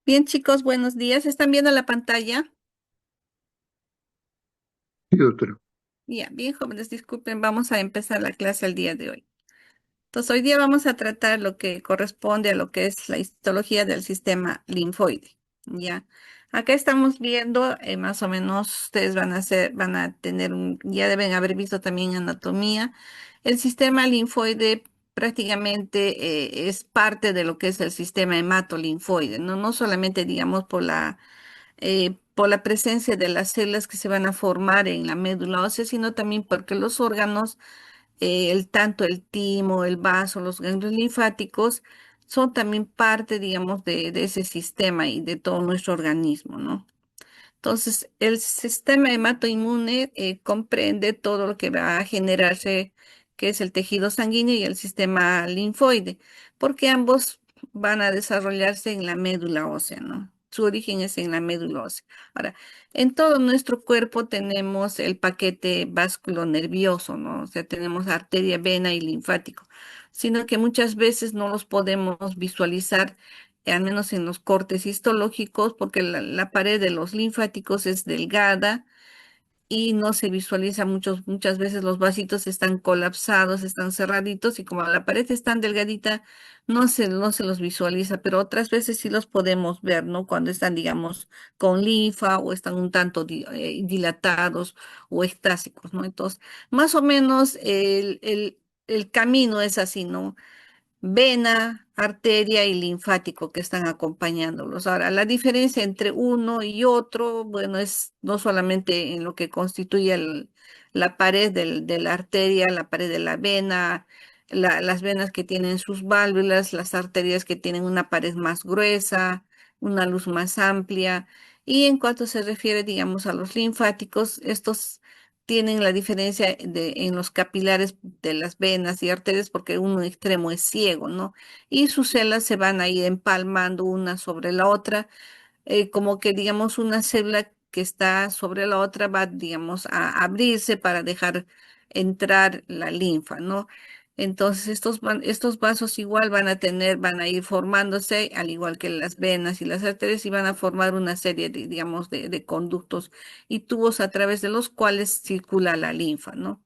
Bien, chicos, buenos días. ¿Están viendo la pantalla? Sí, doctora. Ya, bien, jóvenes, disculpen, vamos a empezar la clase el día de hoy. Entonces, hoy día vamos a tratar lo que corresponde a lo que es la histología del sistema linfoide. Ya, acá estamos viendo, más o menos, ustedes van a tener ya deben haber visto también anatomía. El sistema linfoide prácticamente es parte de lo que es el sistema hematolinfoide, ¿no? No solamente, digamos, por la presencia de las células que se van a formar en la médula ósea, sino también porque los órganos, tanto el timo, el vaso, los ganglios linfáticos, son también parte, digamos, de ese sistema y de todo nuestro organismo, ¿no? Entonces, el sistema hematoinmune comprende todo lo que va a generarse, que es el tejido sanguíneo y el sistema linfoide, porque ambos van a desarrollarse en la médula ósea, ¿no? Su origen es en la médula ósea. Ahora, en todo nuestro cuerpo tenemos el paquete nervioso, ¿no? O sea, tenemos arteria, vena y linfático, sino que muchas veces no los podemos visualizar al menos en los cortes histológicos, porque la pared de los linfáticos es delgada y no se visualiza muchas veces los vasitos están colapsados, están cerraditos y como la pared es tan delgadita, no se los visualiza, pero otras veces sí los podemos ver, ¿no? Cuando están, digamos, con linfa o están un tanto dilatados o estásicos, ¿no? Entonces, más o menos el camino es así, ¿no? Vena, arteria y linfático que están acompañándolos. Ahora, la diferencia entre uno y otro, bueno, es no solamente en lo que constituye la pared de la arteria, la pared de la vena, las venas que tienen sus válvulas, las arterias que tienen una pared más gruesa, una luz más amplia. Y en cuanto se refiere, digamos, a los linfáticos, estos tienen la diferencia en los capilares de las venas y arterias porque un extremo es ciego, ¿no? Y sus células se van a ir empalmando una sobre la otra, como que, digamos, una célula que está sobre la otra va, digamos, a abrirse para dejar entrar la linfa, ¿no? Entonces, estos vasos igual van a ir formándose, al igual que las venas y las arterias, y van a formar una serie de, digamos, de conductos y tubos a través de los cuales circula la linfa, ¿no?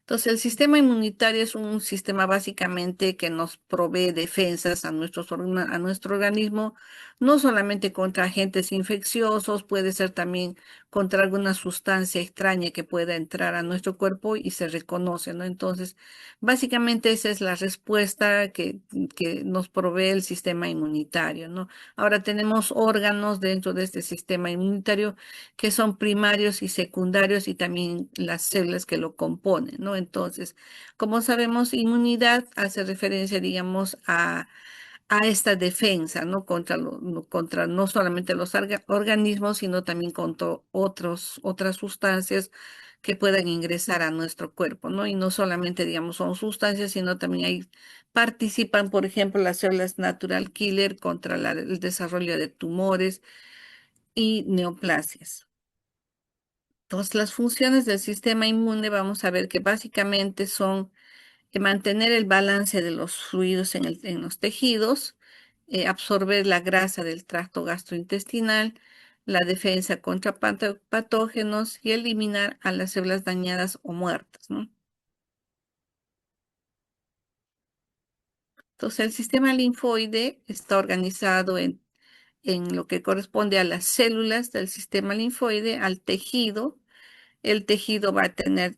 Entonces, el sistema inmunitario es un sistema básicamente que nos provee defensas a a nuestro organismo, no solamente contra agentes infecciosos, puede ser también contra alguna sustancia extraña que pueda entrar a nuestro cuerpo y se reconoce, ¿no? Entonces, básicamente esa es la respuesta que nos provee el sistema inmunitario, ¿no? Ahora tenemos órganos dentro de este sistema inmunitario que son primarios y secundarios y también las células que lo componen, ¿no? Entonces, como sabemos, inmunidad hace referencia, digamos, a esta defensa, ¿no? Contra no solamente los organismos, sino también contra otras sustancias que puedan ingresar a nuestro cuerpo, ¿no? Y no solamente, digamos, son sustancias, sino también participan, por ejemplo, las células natural killer contra el desarrollo de tumores y neoplasias. Entonces, las funciones del sistema inmune vamos a ver que básicamente son mantener el balance de los fluidos en los tejidos, absorber la grasa del tracto gastrointestinal, la defensa contra patógenos y eliminar a las células dañadas o muertas, ¿no? Entonces, el sistema linfoide está organizado en lo que corresponde a las células del sistema linfoide, al tejido. El tejido va a tener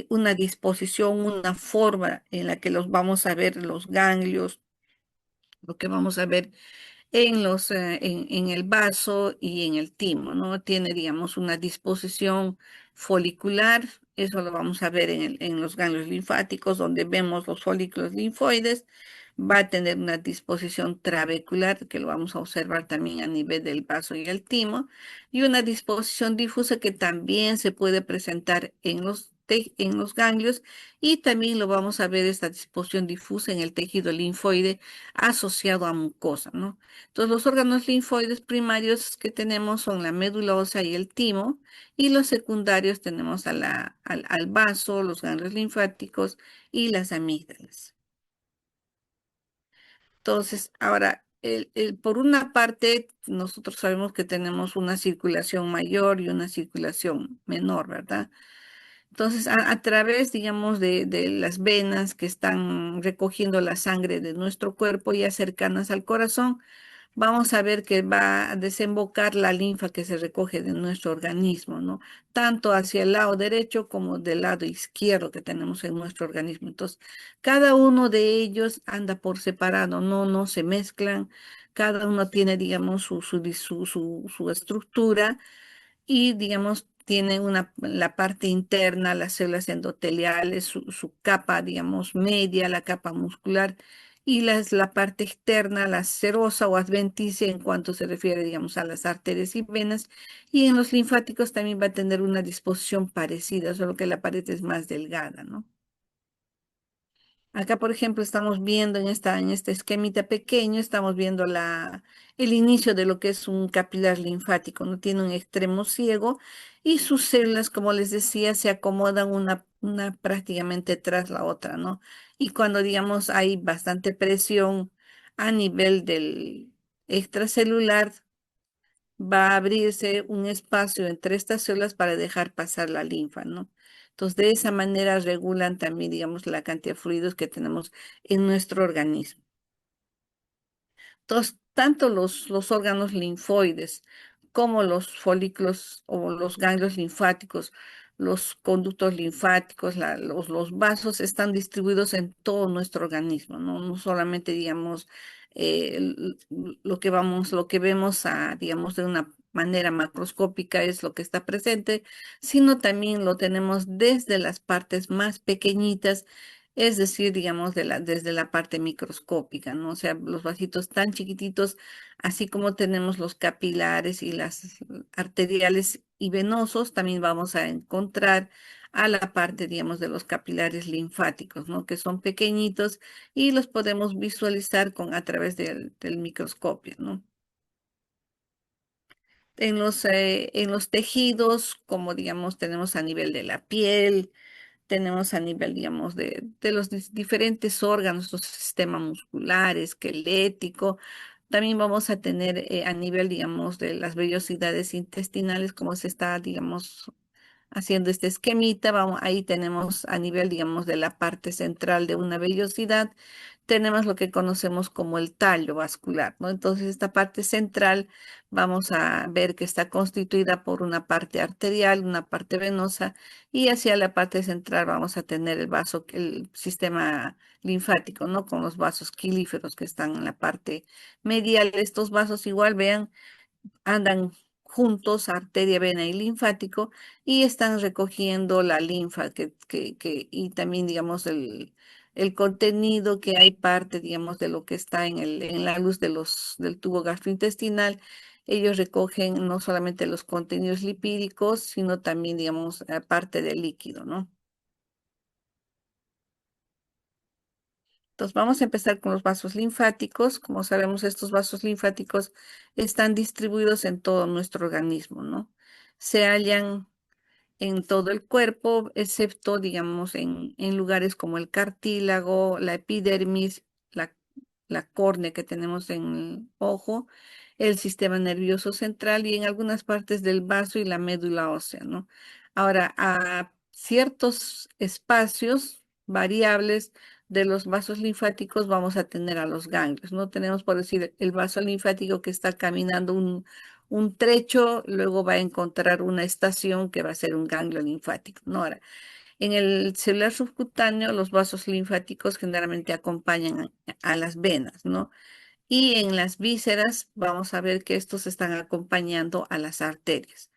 una disposición, una forma en la que los vamos a ver los ganglios, lo que vamos a ver en el vaso y en el timo, ¿no? Tiene, digamos, una disposición folicular, eso lo vamos a ver en los ganglios linfáticos, donde vemos los folículos linfoides. Va a tener una disposición trabecular, que lo vamos a observar también a nivel del vaso y el timo, y una disposición difusa que también se puede presentar en los ganglios, y también lo vamos a ver esta disposición difusa en el tejido linfoide asociado a mucosa, ¿no? Entonces, los órganos linfoides primarios que tenemos son la médula ósea y el timo, y los secundarios tenemos al vaso, los ganglios linfáticos y las amígdalas. Entonces, ahora, por una parte, nosotros sabemos que tenemos una circulación mayor y una circulación menor, ¿verdad? Entonces, a través, digamos, de las venas que están recogiendo la sangre de nuestro cuerpo ya cercanas al corazón, vamos a ver que va a desembocar la linfa que se recoge de nuestro organismo, ¿no? Tanto hacia el lado derecho como del lado izquierdo que tenemos en nuestro organismo. Entonces, cada uno de ellos anda por separado, no se mezclan, cada uno tiene, digamos, su estructura y, digamos, tiene la parte interna, las células endoteliales, su capa, digamos, media, la capa muscular, y la parte externa, la serosa o adventicia en cuanto se refiere, digamos, a las arterias y venas, y en los linfáticos también va a tener una disposición parecida, solo que la pared es más delgada, ¿no? Acá, por ejemplo, estamos viendo en este esquemita pequeño, estamos viendo el inicio de lo que es un capilar linfático, no tiene un extremo ciego y sus células, como les decía, se acomodan una prácticamente tras la otra, ¿no? Y cuando, digamos, hay bastante presión a nivel del extracelular, va a abrirse un espacio entre estas células para dejar pasar la linfa, ¿no? Entonces, de esa manera regulan también, digamos, la cantidad de fluidos que tenemos en nuestro organismo. Tanto los órganos linfoides como los folículos o los ganglios linfáticos, los conductos linfáticos, los vasos están distribuidos en todo nuestro organismo, ¿no? No solamente, digamos, lo que vemos digamos, de una manera macroscópica es lo que está presente, sino también lo tenemos desde las partes más pequeñitas, es decir, digamos, desde la parte microscópica, ¿no? O sea, los vasitos tan chiquititos, así como tenemos los capilares y las arteriales y venosos, también vamos a encontrar a la parte, digamos, de los capilares linfáticos, ¿no? Que son pequeñitos y los podemos visualizar a través del microscopio, ¿no? En los tejidos, como digamos, tenemos a nivel de la piel, tenemos a nivel, digamos, de los diferentes órganos, los sistema muscular, esquelético. También vamos a tener a nivel, digamos, de las vellosidades intestinales, como se está, digamos, haciendo este esquemita. Vamos, ahí tenemos a nivel, digamos, de la parte central de una vellosidad, tenemos lo que conocemos como el tallo vascular, ¿no? Entonces, esta parte central vamos a ver que está constituida por una parte arterial, una parte venosa, y hacia la parte central vamos a tener el sistema linfático, ¿no? Con los vasos quilíferos que están en la parte medial. Estos vasos igual, vean, andan juntos, arteria, vena y linfático, y están recogiendo la linfa y también, digamos, el contenido que hay parte, digamos, de lo que está en la luz del tubo gastrointestinal. Ellos recogen no solamente los contenidos lipídicos, sino también, digamos, parte del líquido, ¿no? Entonces vamos a empezar con los vasos linfáticos. Como sabemos, estos vasos linfáticos están distribuidos en todo nuestro organismo, ¿no? Se hallan en todo el cuerpo, excepto, digamos, en lugares como el cartílago, la epidermis, la, la córnea que tenemos en el ojo, el sistema nervioso central y en algunas partes del vaso y la médula ósea, ¿no? Ahora, a ciertos espacios variables de los vasos linfáticos vamos a tener a los ganglios, ¿no? Tenemos, por decir, el vaso linfático que está caminando un trecho, luego va a encontrar una estación que va a ser un ganglio linfático, ¿no? Ahora, en el celular subcutáneo, los vasos linfáticos generalmente acompañan a las venas, ¿no? Y en las vísceras vamos a ver que estos están acompañando a las arterias.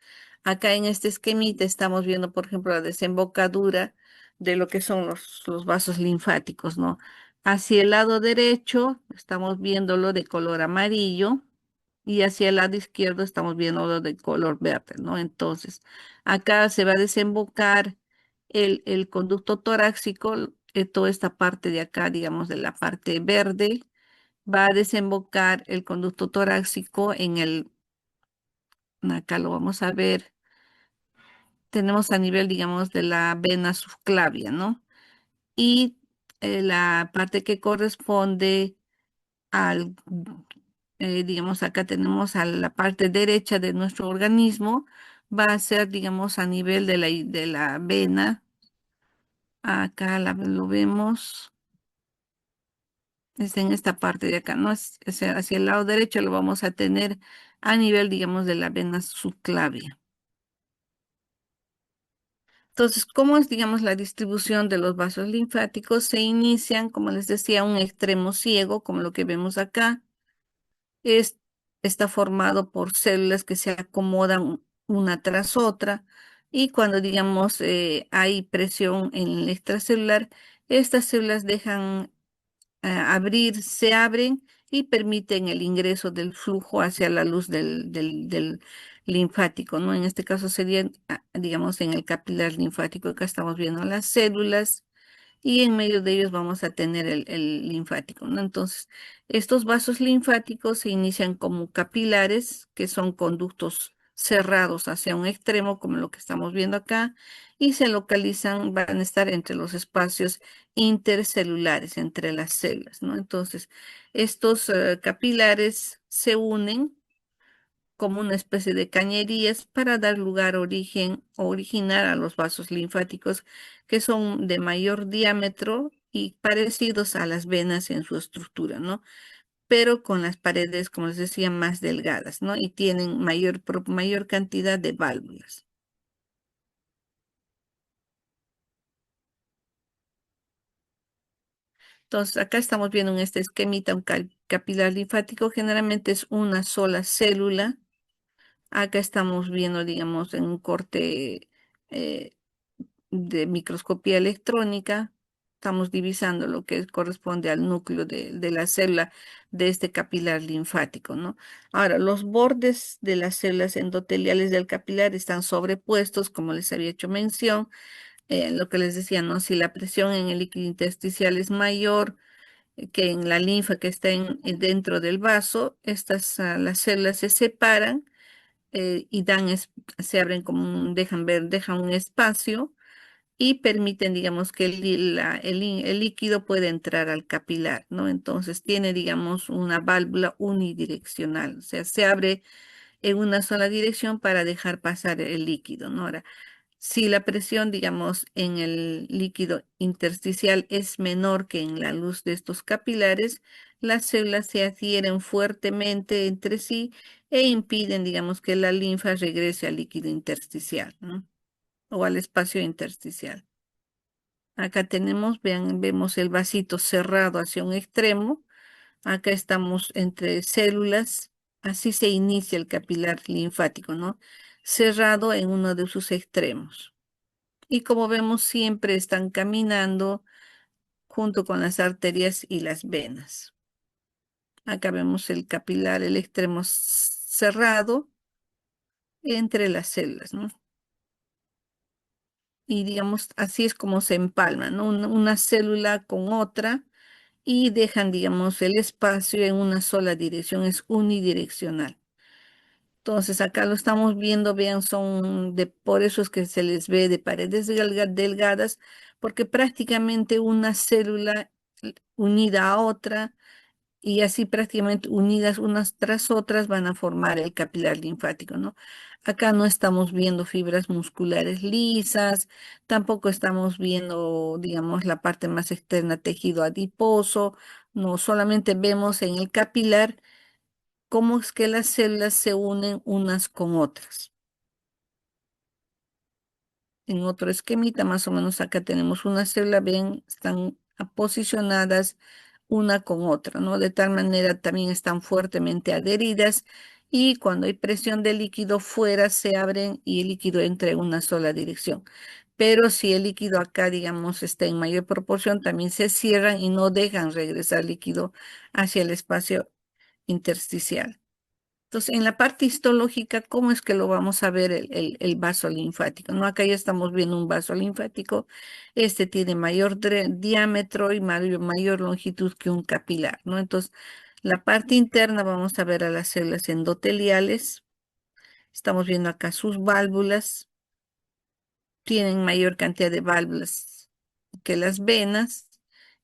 Acá en este esquemita estamos viendo, por ejemplo, la desembocadura de lo que son los vasos linfáticos, ¿no? Hacia el lado derecho estamos viéndolo de color amarillo y hacia el lado izquierdo estamos viéndolo de color verde, ¿no? Entonces, acá se va a desembocar el conducto torácico, toda esta parte de acá, digamos, de la parte verde va a desembocar el conducto torácico acá lo vamos a ver, tenemos a nivel, digamos, de la vena subclavia, ¿no? Y la parte que corresponde al, digamos, acá tenemos a la parte derecha de nuestro organismo, va a ser, digamos, a nivel de la vena. Acá lo vemos, es en esta parte de acá, ¿no? Hacia el lado derecho lo vamos a tener a nivel, digamos, de la vena subclavia. Entonces, ¿cómo es, digamos, la distribución de los vasos linfáticos? Se inician, como les decía, un extremo ciego, como lo que vemos acá. Es, Está formado por células que se acomodan una tras otra y cuando, digamos, hay presión en el extracelular, estas células dejan abrir, se abren y permiten el ingreso del flujo hacia la luz del linfático, ¿no? En este caso sería, digamos, en el capilar linfático. Acá estamos viendo las células y en medio de ellos vamos a tener el linfático, ¿no? Entonces, estos vasos linfáticos se inician como capilares, que son conductos cerrados hacia un extremo, como lo que estamos viendo acá, y se localizan, van a estar entre los espacios intercelulares, entre las células, ¿no? Entonces, estos capilares se unen como una especie de cañerías para dar lugar, origen o originar a los vasos linfáticos que son de mayor diámetro y parecidos a las venas en su estructura, ¿no? Pero con las paredes, como les decía, más delgadas, ¿no? Y tienen mayor cantidad de válvulas. Entonces, acá estamos viendo en este esquemita un capilar linfático, generalmente es una sola célula. Acá estamos viendo, digamos, en un corte eh, de microscopía electrónica, estamos divisando lo que corresponde al núcleo de la célula de este capilar linfático, ¿no? Ahora, los bordes de las células endoteliales del capilar están sobrepuestos, como les había hecho mención, lo que les decía, ¿no? Si la presión en el líquido intersticial es mayor que en la linfa que está dentro del vaso, las células se separan y se abren como dejan un espacio y permiten, digamos, que el líquido pueda entrar al capilar, ¿no? Entonces tiene, digamos, una válvula unidireccional, o sea, se abre en una sola dirección para dejar pasar el líquido, ¿no? Ahora, si la presión, digamos, en el líquido intersticial es menor que en la luz de estos capilares, las células se adhieren fuertemente entre sí e impiden, digamos, que la linfa regrese al líquido intersticial, ¿no? O al espacio intersticial. Acá tenemos, vean, vemos el vasito cerrado hacia un extremo. Acá estamos entre células. Así se inicia el capilar linfático, ¿no? Cerrado en uno de sus extremos. Y como vemos, siempre están caminando junto con las arterias y las venas. Acá vemos el capilar, el extremo cerrado entre las células, ¿no? Y digamos, así es como se empalman, ¿no? Una célula con otra y dejan, digamos, el espacio en una sola dirección, es unidireccional. Entonces, acá lo estamos viendo, vean, por eso es que se les ve de paredes delgadas, porque prácticamente una célula unida a otra y así prácticamente unidas unas tras otras van a formar el capilar linfático, ¿no? Acá no estamos viendo fibras musculares lisas, tampoco estamos viendo, digamos, la parte más externa, tejido adiposo, no, solamente vemos en el capilar cómo es que las células se unen unas con otras. En otro esquemita, más o menos acá tenemos una célula, ven, están posicionadas una con otra, ¿no? De tal manera también están fuertemente adheridas y cuando hay presión de líquido fuera se abren y el líquido entra en una sola dirección. Pero si el líquido acá, digamos, está en mayor proporción, también se cierran y no dejan regresar líquido hacia el espacio intersticial. Entonces, en la parte histológica, ¿cómo es que lo vamos a ver el vaso linfático? ¿No? Acá ya estamos viendo un vaso linfático. Este tiene mayor diámetro y mayor longitud que un capilar, ¿no? Entonces, la parte interna vamos a ver a las células endoteliales. Estamos viendo acá sus válvulas. Tienen mayor cantidad de válvulas que las venas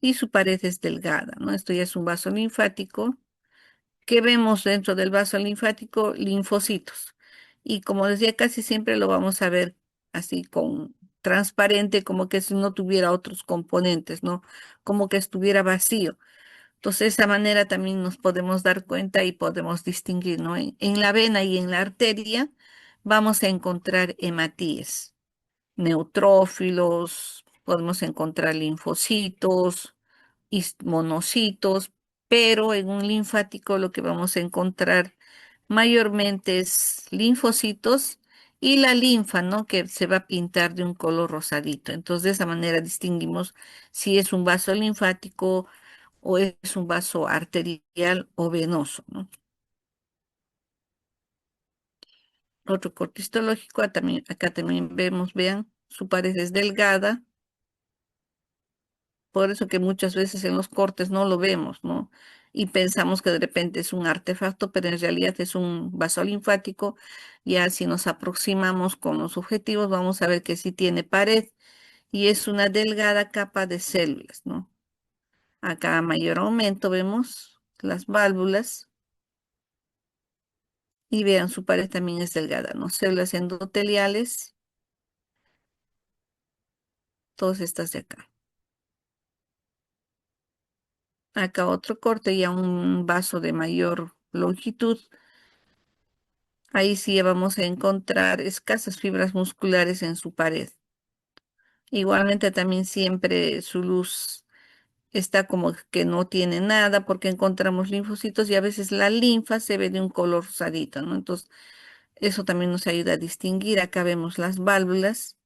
y su pared es delgada, ¿no? Esto ya es un vaso linfático. ¿Qué vemos dentro del vaso linfático? Linfocitos. Y como decía, casi siempre lo vamos a ver así con transparente, como que si no tuviera otros componentes, ¿no? Como que estuviera vacío. Entonces, de esa manera también nos podemos dar cuenta y podemos distinguir, ¿no? En la vena y en la arteria vamos a encontrar hematíes, neutrófilos, podemos encontrar linfocitos y monocitos, pero en un linfático lo que vamos a encontrar mayormente es linfocitos y la linfa, ¿no? Que se va a pintar de un color rosadito. Entonces, de esa manera distinguimos si es un vaso linfático o es un vaso arterial o venoso, ¿no? Otro corte histológico, acá también vemos, vean, su pared es delgada, por eso que muchas veces en los cortes no lo vemos, ¿no? Y pensamos que de repente es un artefacto, pero en realidad es un vaso linfático. Ya si nos aproximamos con los objetivos, vamos a ver que sí tiene pared y es una delgada capa de células, ¿no? Acá a mayor aumento vemos las válvulas y vean, su pared también es delgada, ¿no? Células endoteliales, todas estas de acá. Acá otro corte, ya un vaso de mayor longitud. Ahí sí vamos a encontrar escasas fibras musculares en su pared. Igualmente también siempre su luz está como que no tiene nada porque encontramos linfocitos y a veces la linfa se ve de un color rosadito, ¿no? Entonces, eso también nos ayuda a distinguir. Acá vemos las válvulas,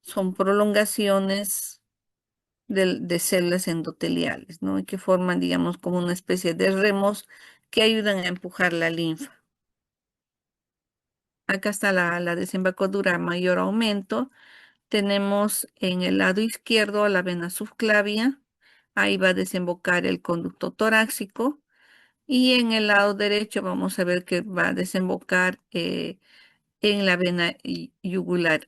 son prolongaciones de células endoteliales, ¿no? Y que forman, digamos, como una especie de remos que ayudan a empujar la linfa. Acá está la desembocadura a mayor aumento. Tenemos en el lado izquierdo la vena subclavia, ahí va a desembocar el conducto torácico y en el lado derecho vamos a ver que va a desembocar en la vena yugular.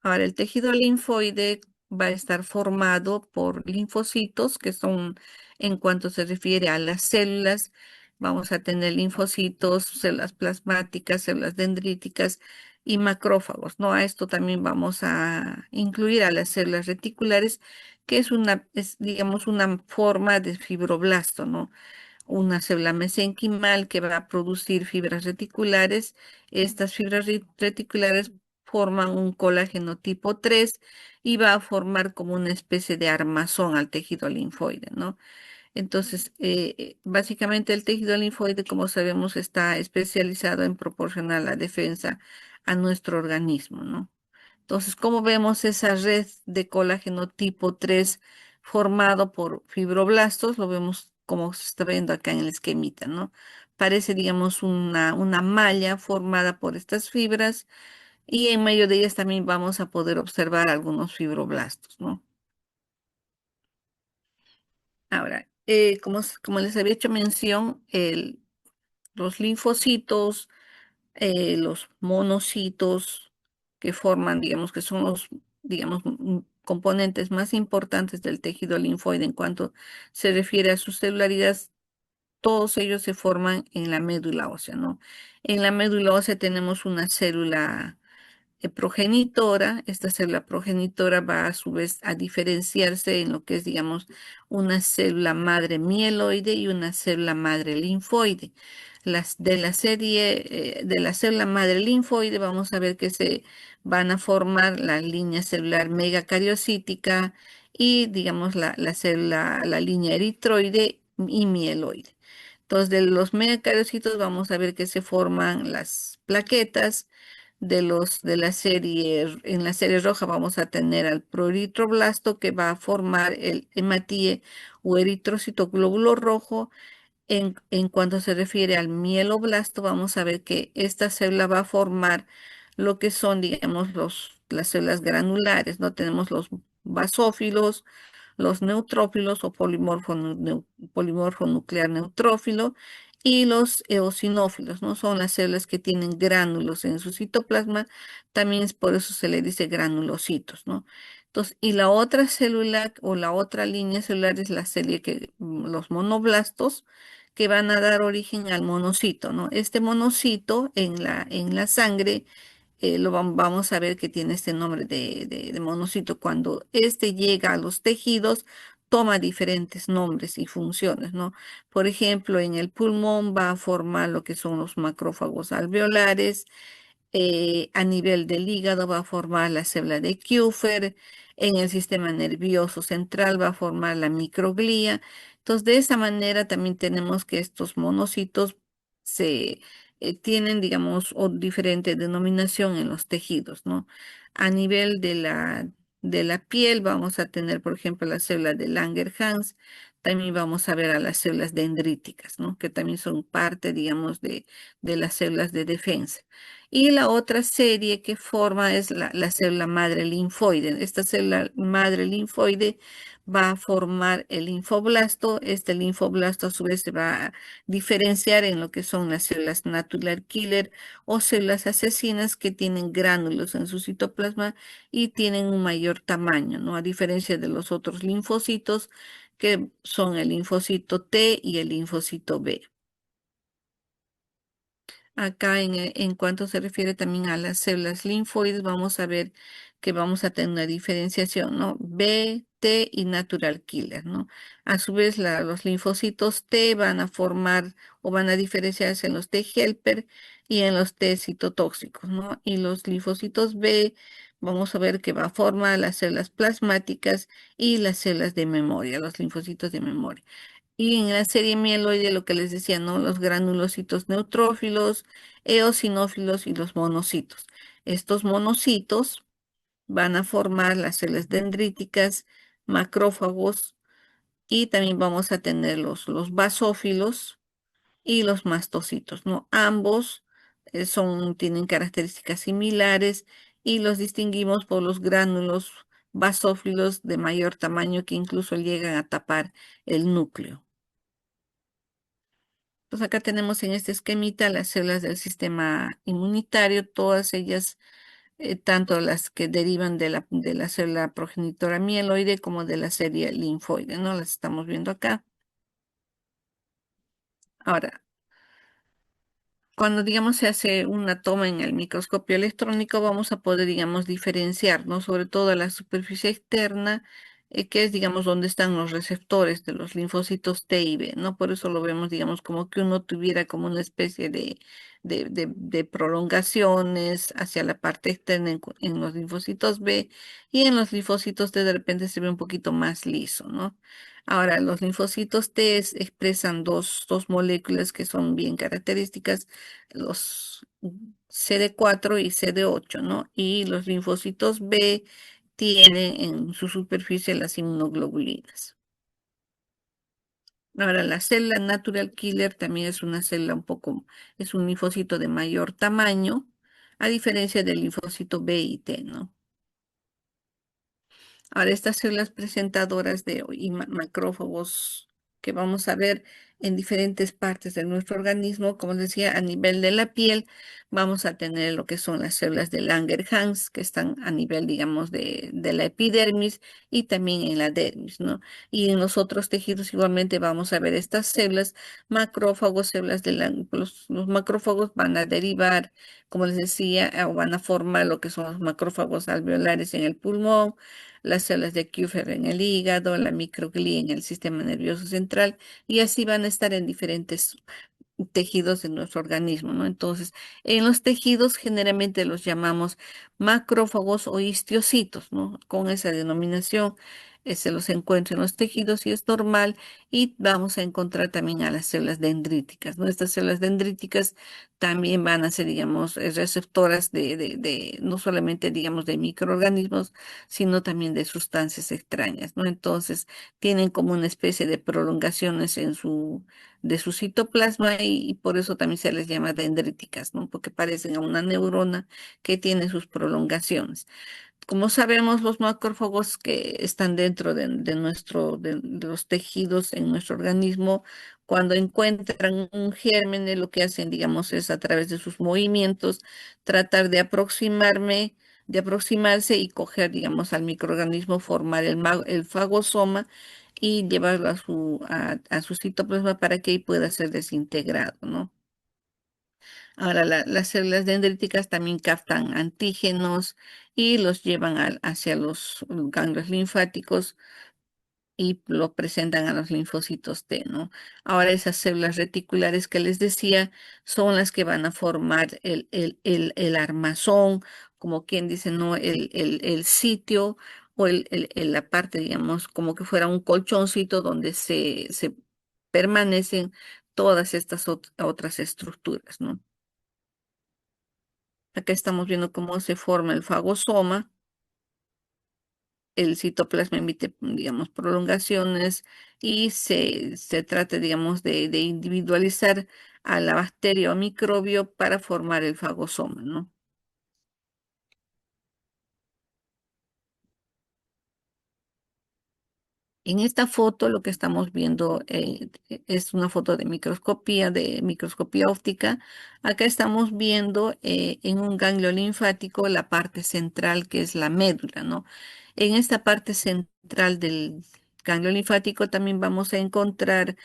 Ahora, el tejido linfoide va a estar formado por linfocitos, que son, en cuanto se refiere a las células, vamos a tener linfocitos, células plasmáticas, células dendríticas y macrófagos, ¿no? A esto también vamos a incluir a las células reticulares, que es, digamos, una forma de fibroblasto, ¿no? Una célula mesenquimal que va a producir fibras reticulares. Estas fibras reticulares forman un colágeno tipo 3 y va a formar como una especie de armazón al tejido linfoide, ¿no? Entonces, básicamente el tejido linfoide, como sabemos, está especializado en proporcionar la defensa a nuestro organismo, ¿no? Entonces, como vemos esa red de colágeno tipo 3 formado por fibroblastos, lo vemos como se está viendo acá en el esquemita, ¿no? Parece, digamos, una malla formada por estas fibras y en medio de ellas también vamos a poder observar algunos fibroblastos, ¿no? Ahora, como les había hecho mención, los linfocitos, los monocitos que forman, digamos, que son los, digamos, componentes más importantes del tejido linfoide en cuanto se refiere a su celularidad, todos ellos se forman en la médula ósea, ¿no? En la médula ósea tenemos una célula progenitora. Esta célula progenitora va a su vez a diferenciarse en lo que es, digamos, una célula madre mieloide y una célula madre linfoide. Las de la serie de la célula madre linfoide vamos a ver que se van a formar la línea celular megacariocítica y, digamos, la línea eritroide y mieloide. Entonces, de los megacariocitos vamos a ver que se forman las plaquetas de la serie, en la serie roja vamos a tener al proeritroblasto que va a formar el hematíe o eritrocito glóbulo rojo. En cuanto se refiere al mieloblasto, vamos a ver que esta célula va a formar lo que son, digamos, las células granulares, ¿no? Tenemos los basófilos, los neutrófilos o polimorfo nuclear neutrófilo y los eosinófilos, ¿no? Son las células que tienen gránulos en su citoplasma, también es por eso se le dice granulocitos, ¿no? Entonces, y la otra célula o la otra línea celular es la célula los monoblastos que van a dar origen al monocito, ¿no? Este monocito en la sangre vamos a ver que tiene este nombre de monocito. Cuando este llega a los tejidos, toma diferentes nombres y funciones, ¿no? Por ejemplo, en el pulmón va a formar lo que son los macrófagos alveolares, a nivel del hígado va a formar la célula de Kupffer, en el sistema nervioso central va a formar la microglía. Entonces, de esa manera también tenemos que estos monocitos se tienen, digamos, o diferente denominación en los tejidos, ¿no? A nivel de la piel vamos a tener, por ejemplo, la célula de Langerhans, también vamos a ver a las células dendríticas, ¿no? Que también son parte, digamos, de las células de defensa. Y la otra serie que forma es la célula madre linfoide. Esta célula madre linfoide va a formar el linfoblasto. Este linfoblasto a su vez se va a diferenciar en lo que son las células natural killer o células asesinas que tienen gránulos en su citoplasma y tienen un mayor tamaño, ¿no? A diferencia de los otros linfocitos que son el linfocito T y el linfocito B. Acá en cuanto se refiere también a las células linfoides, vamos a ver que vamos a tener una diferenciación, ¿no? B, T y natural killer, ¿no? A su vez, los linfocitos T van a formar o van a diferenciarse en los T helper y en los T citotóxicos, ¿no? Y los linfocitos B, vamos a ver que va a formar las células plasmáticas y las células de memoria, los linfocitos de memoria. Y en la serie mieloide, lo que les decía, ¿no? Los granulocitos neutrófilos, eosinófilos y los monocitos. Estos monocitos van a formar las células dendríticas, macrófagos y también vamos a tener los basófilos y los mastocitos, ¿no? Ambos tienen características similares y los distinguimos por los gránulos basófilos de mayor tamaño que incluso llegan a tapar el núcleo. Pues acá tenemos en este esquemita las células del sistema inmunitario, todas ellas, tanto las que derivan de la célula progenitora mieloide como de la serie linfoide, ¿no? Las estamos viendo acá. Ahora, cuando, digamos, se hace una toma en el microscopio electrónico, vamos a poder, digamos, diferenciar, ¿no? Sobre todo la superficie externa, que es, digamos, donde están los receptores de los linfocitos T y B, ¿no? Por eso lo vemos, digamos, como que uno tuviera como una especie de prolongaciones hacia la parte externa en los linfocitos B y en los linfocitos T de repente se ve un poquito más liso, ¿no? Ahora, los linfocitos T expresan dos moléculas que son bien características, los CD4 y CD8, ¿no? Y los linfocitos B tienen en su superficie las inmunoglobulinas. Ahora, la célula natural killer también es una célula es un linfocito de mayor tamaño, a diferencia del linfocito B y T, ¿no? Ahora, estas células presentadoras y macrófagos que vamos a ver en diferentes partes de nuestro organismo, como les decía, a nivel de la piel, vamos a tener lo que son las células de Langerhans, que están a nivel, digamos, de la epidermis y también en la dermis, ¿no? Y en los otros tejidos igualmente vamos a ver estas células, macrófagos, células los macrófagos van a derivar, como les decía, o van a formar lo que son los macrófagos alveolares en el pulmón, las células de Kupffer en el hígado, la microglía en el sistema nervioso central, y así van a estar en diferentes tejidos de nuestro organismo, ¿no? Entonces, en los tejidos generalmente los llamamos macrófagos o histiocitos, ¿no? Con esa denominación se los encuentra en los tejidos y es normal y vamos a encontrar también a las células dendríticas, ¿no? Estas células dendríticas también van a ser, digamos, receptoras no solamente, digamos, de microorganismos, sino también de sustancias extrañas, ¿no? Entonces, tienen como una especie de prolongaciones de su citoplasma y por eso también se les llama dendríticas, ¿no? Porque parecen a una neurona que tiene sus prolongaciones. Como sabemos, los macrófagos que están dentro de los tejidos en nuestro organismo, cuando encuentran un germen, lo que hacen, digamos, es a través de sus movimientos tratar de aproximarme de aproximarse y coger, digamos, al microorganismo, formar el fagosoma y llevarlo a su citoplasma para que ahí pueda ser desintegrado, ¿no? Ahora, las células dendríticas también captan antígenos y los llevan hacia los ganglios linfáticos y lo presentan a los linfocitos T, ¿no? Ahora esas células reticulares que les decía son las que van a formar el armazón, como quien dice, ¿no? El sitio o la parte, digamos, como que fuera un colchoncito donde se permanecen todas estas otras estructuras, ¿no? Acá estamos viendo cómo se forma el fagosoma. El citoplasma emite, digamos, prolongaciones y se trata, digamos, de individualizar a la bacteria o microbio para formar el fagosoma, ¿no? En esta foto lo que estamos viendo es una foto de microscopía óptica. Acá estamos viendo en un ganglio linfático la parte central que es la médula, ¿no? En esta parte central del ganglio linfático también vamos a encontrar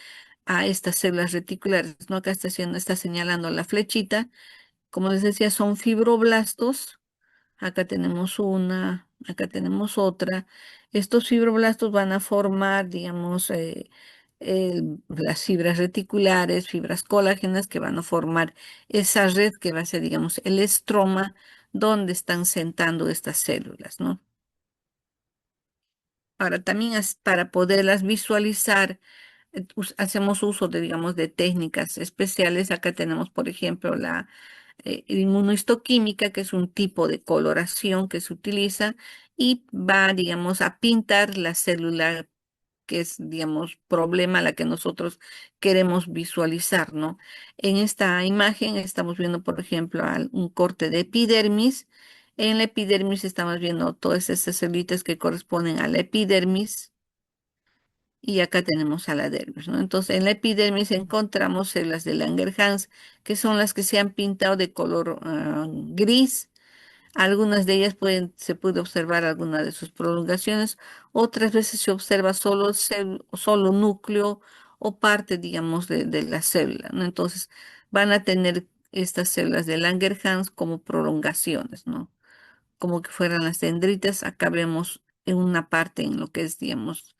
a estas células reticulares, ¿no? Acá está señalando la flechita. Como les decía, son fibroblastos. Acá tenemos una, acá tenemos otra. Estos fibroblastos van a formar, digamos, las fibras reticulares, fibras colágenas que van a formar esa red que va a ser, digamos, el estroma donde están sentando estas células, ¿no? Ahora, también para poderlas visualizar, hacemos uso de, digamos, de técnicas especiales. Acá tenemos, por ejemplo, la inmunohistoquímica, que es un tipo de coloración que se utiliza y va, digamos, a pintar la célula que es, digamos, problema a la que nosotros queremos visualizar, ¿no? En esta imagen estamos viendo, por ejemplo, un corte de epidermis. En la epidermis estamos viendo todas esas células que corresponden a la epidermis y acá tenemos a la dermis, ¿no? Entonces, en la epidermis encontramos células de Langerhans, que son las que se han pintado de color gris. Algunas de ellas se puede observar alguna de sus prolongaciones, otras veces se observa solo núcleo o parte, digamos, de la célula, ¿no? Entonces, van a tener estas células de Langerhans como prolongaciones, ¿no? Como que fueran las dendritas. Acá vemos en una parte en lo que es, digamos,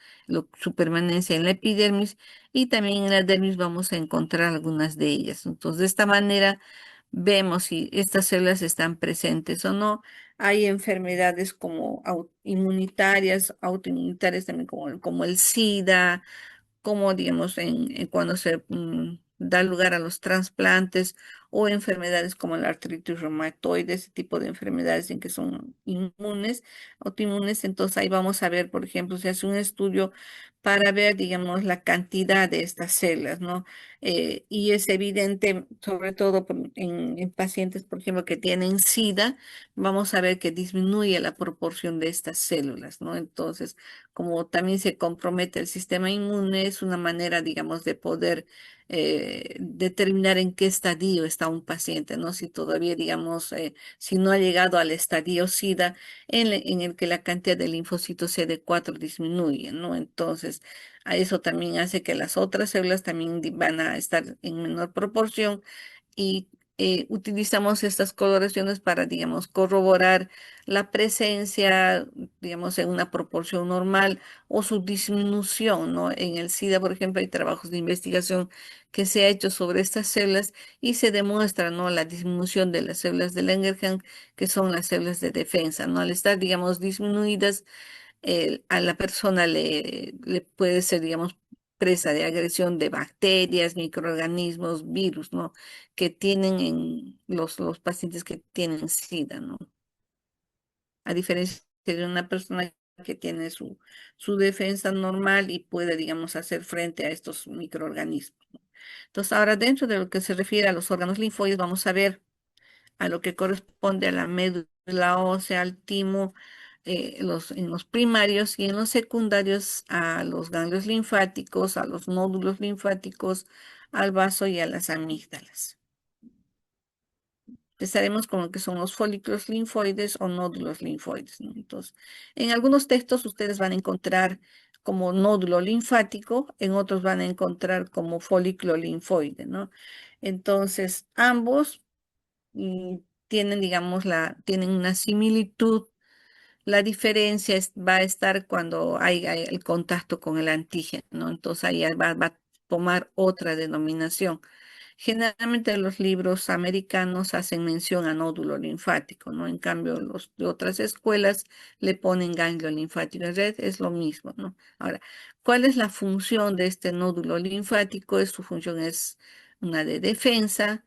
su permanencia en la epidermis y también en la dermis vamos a encontrar algunas de ellas. Entonces, de esta manera vemos si estas células están presentes o no. Hay enfermedades como inmunitarias, autoinmunitarias también como el SIDA, como digamos cuando se da lugar a los trasplantes o enfermedades como la artritis reumatoide, ese tipo de enfermedades en que son inmunes, autoinmunes. Entonces ahí vamos a ver, por ejemplo, se hace un estudio para ver, digamos, la cantidad de estas células, ¿no? Y es evidente, sobre todo en pacientes, por ejemplo, que tienen SIDA, vamos a ver que disminuye la proporción de estas células, ¿no? Entonces, como también se compromete el sistema inmune, es una manera, digamos, de poder determinar en qué estadio está un paciente, ¿no? Si todavía, digamos, si no ha llegado al estadio SIDA, en el que la cantidad de linfocitos CD4 disminuye, ¿no? Entonces, a eso también hace que las otras células también van a estar en menor proporción y utilizamos estas coloraciones para, digamos, corroborar la presencia, digamos, en una proporción normal o su disminución, ¿no? En el SIDA, por ejemplo, hay trabajos de investigación que se ha hecho sobre estas células y se demuestra, ¿no? La disminución de las células de Langerhans, que son las células de defensa, ¿no? Al estar, digamos, disminuidas, a la persona le puede ser, digamos, presa de agresión de bacterias, microorganismos, virus, ¿no? Que tienen en los pacientes que tienen SIDA, ¿no? A diferencia de una persona que tiene su defensa normal y puede, digamos, hacer frente a estos microorganismos, ¿no? Entonces, ahora dentro de lo que se refiere a los órganos linfoides, vamos a ver a lo que corresponde a la médula ósea, al timo, en los primarios y en los secundarios a los ganglios linfáticos, a los nódulos linfáticos, al vaso y a las amígdalas. Empezaremos con lo que son los folículos linfoides o nódulos linfoides, ¿no? Entonces, en algunos textos ustedes van a encontrar como nódulo linfático, en otros van a encontrar como folículo linfoide, ¿no? Entonces, ambos tienen, digamos, tienen una similitud. La diferencia va a estar cuando hay el contacto con el antígeno, ¿no? Entonces ahí va a tomar otra denominación. Generalmente los libros americanos hacen mención a nódulo linfático, ¿no? En cambio, los de otras escuelas le ponen ganglio linfático. En realidad es lo mismo, ¿no? Ahora, ¿cuál es la función de este nódulo linfático? Su función es una de defensa.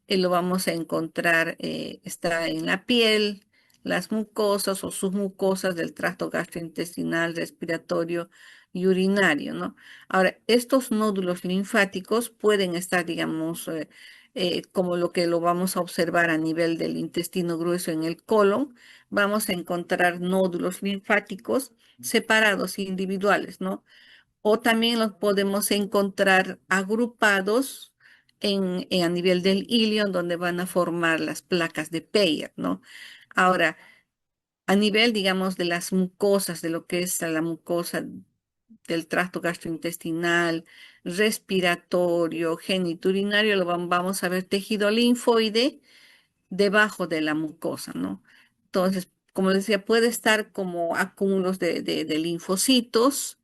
Lo vamos a encontrar, está en la piel, las mucosas o submucosas del tracto gastrointestinal, respiratorio y urinario, ¿no? Ahora, estos nódulos linfáticos pueden estar, digamos, como lo que lo vamos a observar a nivel del intestino grueso en el colon, vamos a encontrar nódulos linfáticos separados, individuales, ¿no? O también los podemos encontrar agrupados a nivel del ilion, donde van a formar las placas de Peyer, ¿no? Ahora, a nivel, digamos, de las mucosas, de lo que es la mucosa del tracto gastrointestinal, respiratorio, genitourinario, vamos a ver tejido linfoide debajo de la mucosa, ¿no? Entonces, como les decía, puede estar como acúmulos de linfocitos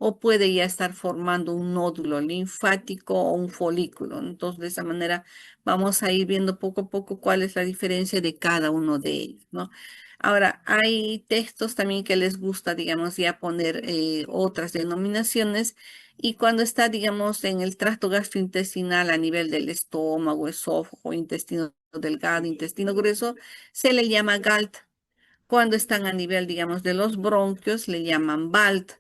o puede ya estar formando un nódulo linfático o un folículo. Entonces, de esa manera vamos a ir viendo poco a poco cuál es la diferencia de cada uno de ellos, ¿no? Ahora, hay textos también que les gusta, digamos, ya poner otras denominaciones y cuando está, digamos, en el tracto gastrointestinal a nivel del estómago, esófago, intestino delgado, intestino grueso, se le llama GALT. Cuando están a nivel, digamos, de los bronquios, le llaman BALT,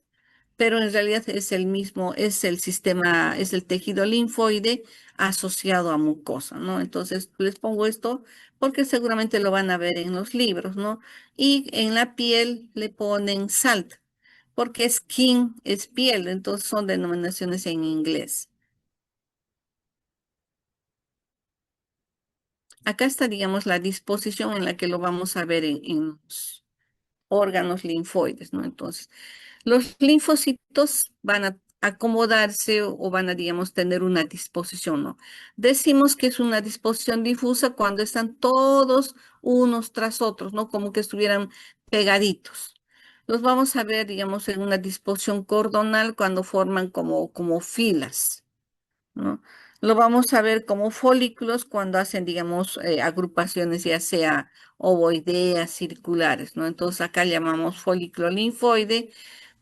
pero en realidad es el mismo, es el sistema, es el tejido linfoide asociado a mucosa, ¿no? Entonces, les pongo esto porque seguramente lo van a ver en los libros, ¿no? Y en la piel le ponen SALT, porque skin es piel, entonces son denominaciones en inglés. Acá está, digamos, la disposición en la que lo vamos a ver en los órganos linfoides, ¿no? Entonces, los linfocitos van a acomodarse o van a, digamos, tener una disposición, ¿no? Decimos que es una disposición difusa cuando están todos unos tras otros, ¿no? Como que estuvieran pegaditos. Los vamos a ver, digamos, en una disposición cordonal cuando forman como filas, ¿no? Lo vamos a ver como folículos cuando hacen, digamos, agrupaciones ya sea ovoideas, circulares, ¿no? Entonces acá llamamos folículo linfoide.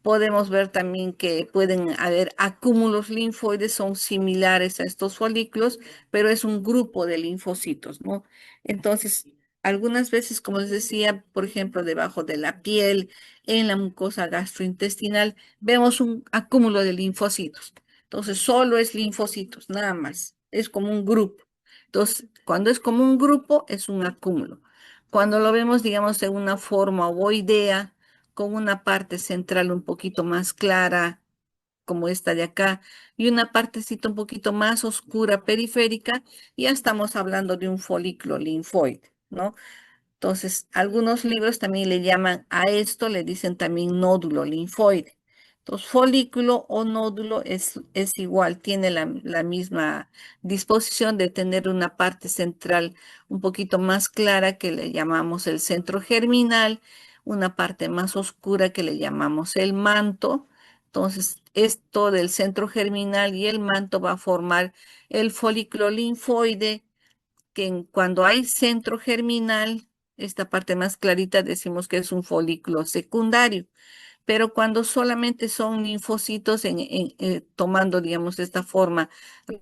Podemos ver también que pueden haber acúmulos linfoides, son similares a estos folículos, pero es un grupo de linfocitos, ¿no? Entonces, algunas veces, como les decía, por ejemplo, debajo de la piel, en la mucosa gastrointestinal, vemos un acúmulo de linfocitos. Entonces, solo es linfocitos, nada más. Es como un grupo. Entonces, cuando es como un grupo, es un acúmulo. Cuando lo vemos, digamos, en una forma ovoidea, con una parte central un poquito más clara, como esta de acá, y una partecita un poquito más oscura periférica, ya estamos hablando de un folículo linfoide, ¿no? Entonces, algunos libros también le llaman a esto, le dicen también nódulo linfoide. Entonces, folículo o nódulo es igual, tiene la misma disposición de tener una parte central un poquito más clara que le llamamos el centro germinal, una parte más oscura que le llamamos el manto. Entonces, esto del centro germinal y el manto va a formar el folículo linfoide que cuando hay centro germinal, esta parte más clarita decimos que es un folículo secundario, pero cuando solamente son linfocitos tomando, digamos, esta forma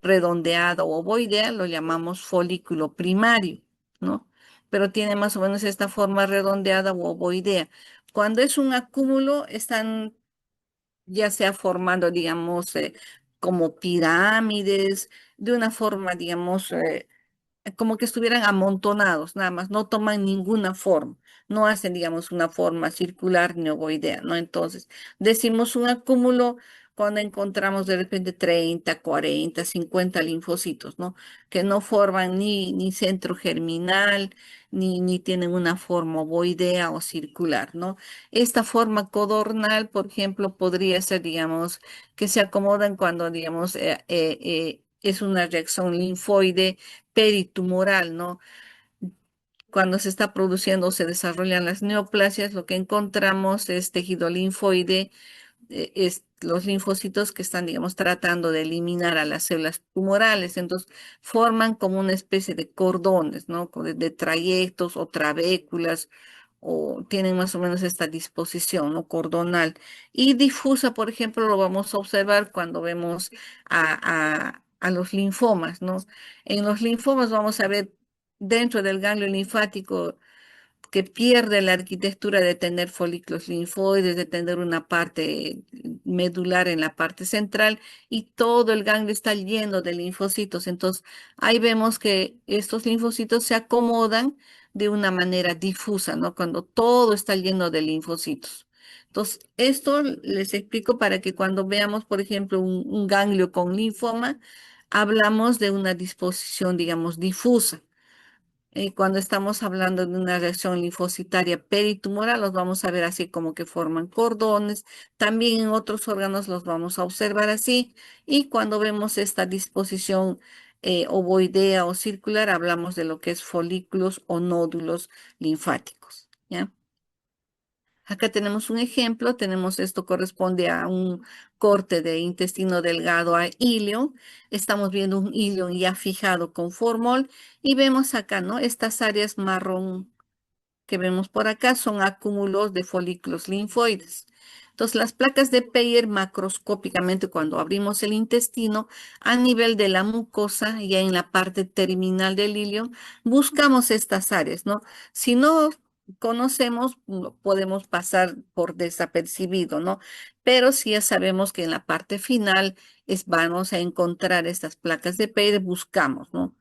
redondeada o ovoidea, lo llamamos folículo primario, ¿no? Pero tiene más o menos esta forma redondeada o ovoidea. Cuando es un acúmulo, están ya sea formando, digamos, como pirámides, de una forma, digamos, como que estuvieran amontonados, nada más, no toman ninguna forma, no hacen, digamos, una forma circular ni ovoidea, ¿no? Entonces, decimos un acúmulo cuando encontramos de repente 30, 40, 50 linfocitos, ¿no? Que no forman ni centro germinal, ni tienen una forma ovoidea o circular, ¿no? Esta forma codornal, por ejemplo, podría ser, digamos, que se acomodan cuando, digamos, es una reacción linfoide peritumoral, ¿no? Cuando se está produciendo o se desarrollan las neoplasias, lo que encontramos es tejido linfoide, es los linfocitos que están, digamos, tratando de eliminar a las células tumorales. Entonces, forman como una especie de cordones, ¿no? De trayectos o trabéculas, o tienen más o menos esta disposición, ¿no? Cordonal. Y difusa, por ejemplo, lo vamos a observar cuando vemos a los linfomas, ¿no? En los linfomas vamos a ver dentro del ganglio linfático que pierde la arquitectura de tener folículos linfoides, de tener una parte medular en la parte central y todo el ganglio está lleno de linfocitos. Entonces, ahí vemos que estos linfocitos se acomodan de una manera difusa, ¿no? Cuando todo está lleno de linfocitos. Entonces, esto les explico para que cuando veamos, por ejemplo, un ganglio con linfoma, hablamos de una disposición, digamos, difusa. Cuando estamos hablando de una reacción linfocitaria peritumoral, los vamos a ver así como que forman cordones. También en otros órganos los vamos a observar así. Y cuando vemos esta disposición ovoidea o circular, hablamos de lo que es folículos o nódulos linfáticos. ¿Ya? Acá tenemos un ejemplo, tenemos esto corresponde a un corte de intestino delgado a ilio. Estamos viendo un ilio ya fijado con formol y vemos acá, ¿no? Estas áreas marrón que vemos por acá son acúmulos de folículos linfoides. Entonces, las placas de Peyer macroscópicamente, cuando abrimos el intestino, a nivel de la mucosa, ya en la parte terminal del ilio, buscamos estas áreas, ¿no? Si no conocemos, podemos pasar por desapercibido, ¿no? Pero si ya sabemos que en la parte final vamos a encontrar estas placas de Peyer, buscamos, ¿no?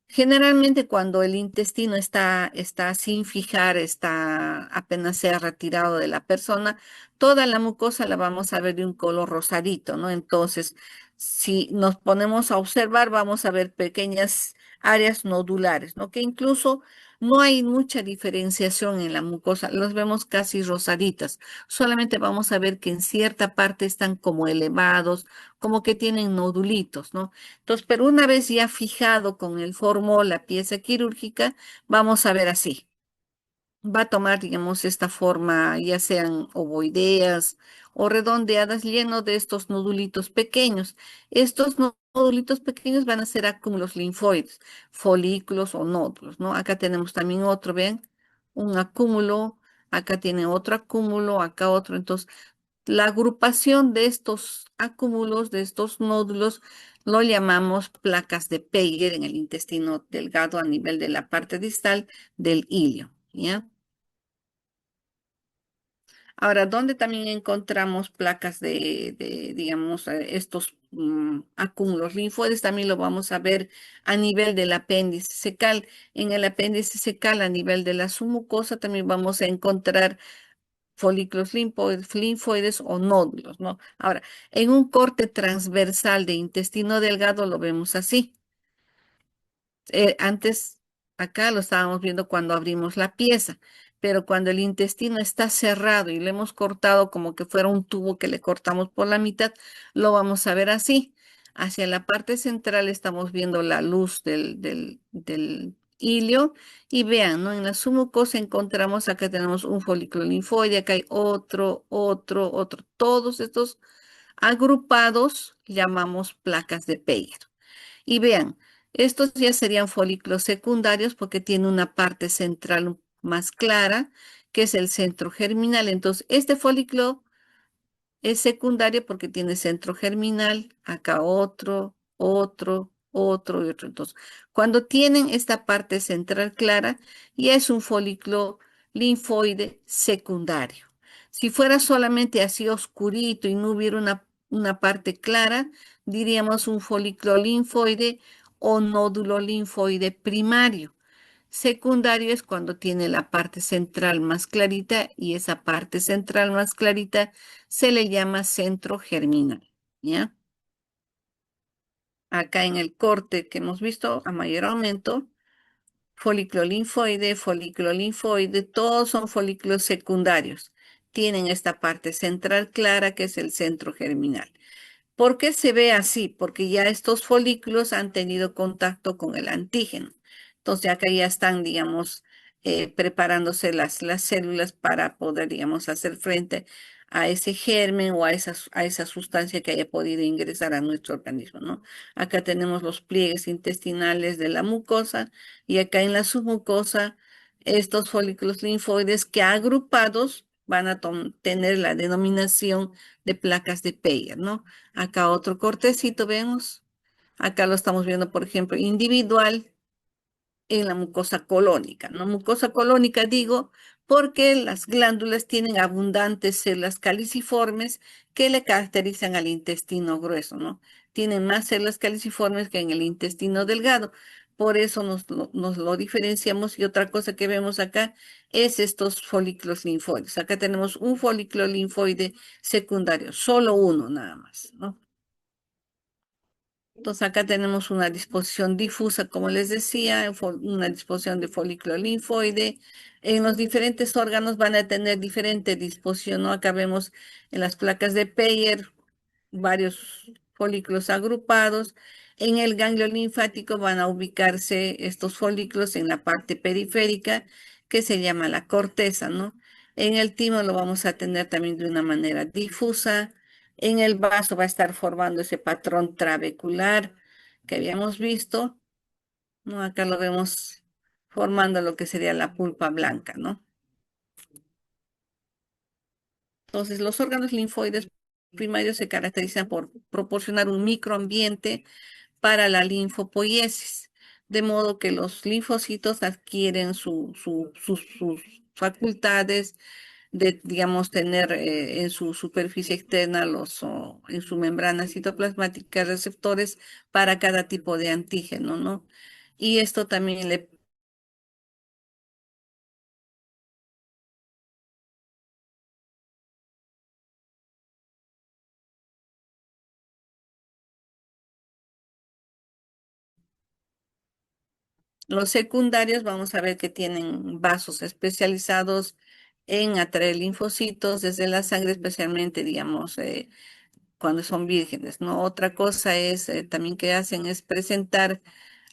Generalmente cuando el intestino está sin fijar, está apenas se ha retirado de la persona, toda la mucosa la vamos a ver de un color rosadito, ¿no? Entonces, si nos ponemos a observar, vamos a ver pequeñas áreas nodulares, ¿no? Que incluso no hay mucha diferenciación en la mucosa, los vemos casi rosaditas. Solamente vamos a ver que en cierta parte están como elevados, como que tienen nodulitos, ¿no? Entonces, pero una vez ya fijado con el formol la pieza quirúrgica, vamos a ver así. Va a tomar, digamos, esta forma, ya sean ovoideas o redondeadas, lleno de estos nodulitos pequeños. Estos nodulitos pequeños van a ser acúmulos linfoides, folículos o nódulos, ¿no? Acá tenemos también otro, ¿ven? Un acúmulo, acá tiene otro acúmulo, acá otro. Entonces, la agrupación de estos acúmulos, de estos nódulos, lo llamamos placas de Peyer en el intestino delgado a nivel de la parte distal del ilio, ¿ya? Ahora, ¿dónde también encontramos placas digamos, estos acúmulos linfoides? También lo vamos a ver a nivel del apéndice secal. En el apéndice secal, a nivel de la submucosa, también vamos a encontrar folículos linfoides o nódulos, ¿no? Ahora, en un corte transversal de intestino delgado lo vemos así. Antes, acá lo estábamos viendo cuando abrimos la pieza, pero cuando el intestino está cerrado y lo hemos cortado como que fuera un tubo que le cortamos por la mitad, lo vamos a ver así. Hacia la parte central estamos viendo la luz del hilio y vean, ¿no? En la submucosa encontramos, acá tenemos un folículo linfoide, acá hay otro, otro, otro. Todos estos agrupados llamamos placas de Peyer. Y vean, estos ya serían folículos secundarios porque tiene una parte central más clara, que es el centro germinal. Entonces, este folículo es secundario porque tiene centro germinal, acá otro, otro, otro y otro. Entonces, cuando tienen esta parte central clara, ya es un folículo linfoide secundario. Si fuera solamente así oscurito y no hubiera una parte clara, diríamos un folículo linfoide o nódulo linfoide primario. Secundario es cuando tiene la parte central más clarita y esa parte central más clarita se le llama centro germinal, ¿ya? Acá en el corte que hemos visto a mayor aumento, folículo linfoide, todos son folículos secundarios. Tienen esta parte central clara que es el centro germinal. ¿Por qué se ve así? Porque ya estos folículos han tenido contacto con el antígeno. Entonces acá ya están, digamos, preparándose las células para poder, digamos, hacer frente a ese germen o a esa sustancia que haya podido ingresar a nuestro organismo, ¿no? Acá tenemos los pliegues intestinales de la mucosa y acá en la submucosa estos folículos linfoides que agrupados van a tener la denominación de placas de Peyer, ¿no? Acá otro cortecito, vemos. Acá lo estamos viendo, por ejemplo, individual en la mucosa colónica, ¿no? Mucosa colónica digo porque las glándulas tienen abundantes células caliciformes que le caracterizan al intestino grueso, ¿no? Tienen más células caliciformes que en el intestino delgado. Por eso nos lo diferenciamos. Y otra cosa que vemos acá es estos folículos linfoides. Acá tenemos un folículo linfoide secundario, solo uno nada más, ¿no? Entonces acá tenemos una disposición difusa, como les decía, una disposición de folículo linfoide. En los diferentes órganos van a tener diferente disposición, ¿no? Acá vemos en las placas de Peyer varios folículos agrupados. En el ganglio linfático van a ubicarse estos folículos en la parte periférica, que se llama la corteza, ¿no? En el timo lo vamos a tener también de una manera difusa. En el vaso va a estar formando ese patrón trabecular que habíamos visto, ¿no? Acá lo vemos formando lo que sería la pulpa blanca, ¿no? Entonces, los órganos linfoides primarios se caracterizan por proporcionar un microambiente para la linfopoiesis, de modo que los linfocitos adquieren sus facultades de, digamos, tener en su superficie externa, en su membrana citoplasmática, receptores para cada tipo de antígeno, ¿no? Y esto también le... Los secundarios, vamos a ver que tienen vasos especializados en atraer linfocitos desde la sangre, especialmente, digamos, cuando son vírgenes, ¿no? Otra cosa es también que hacen es presentar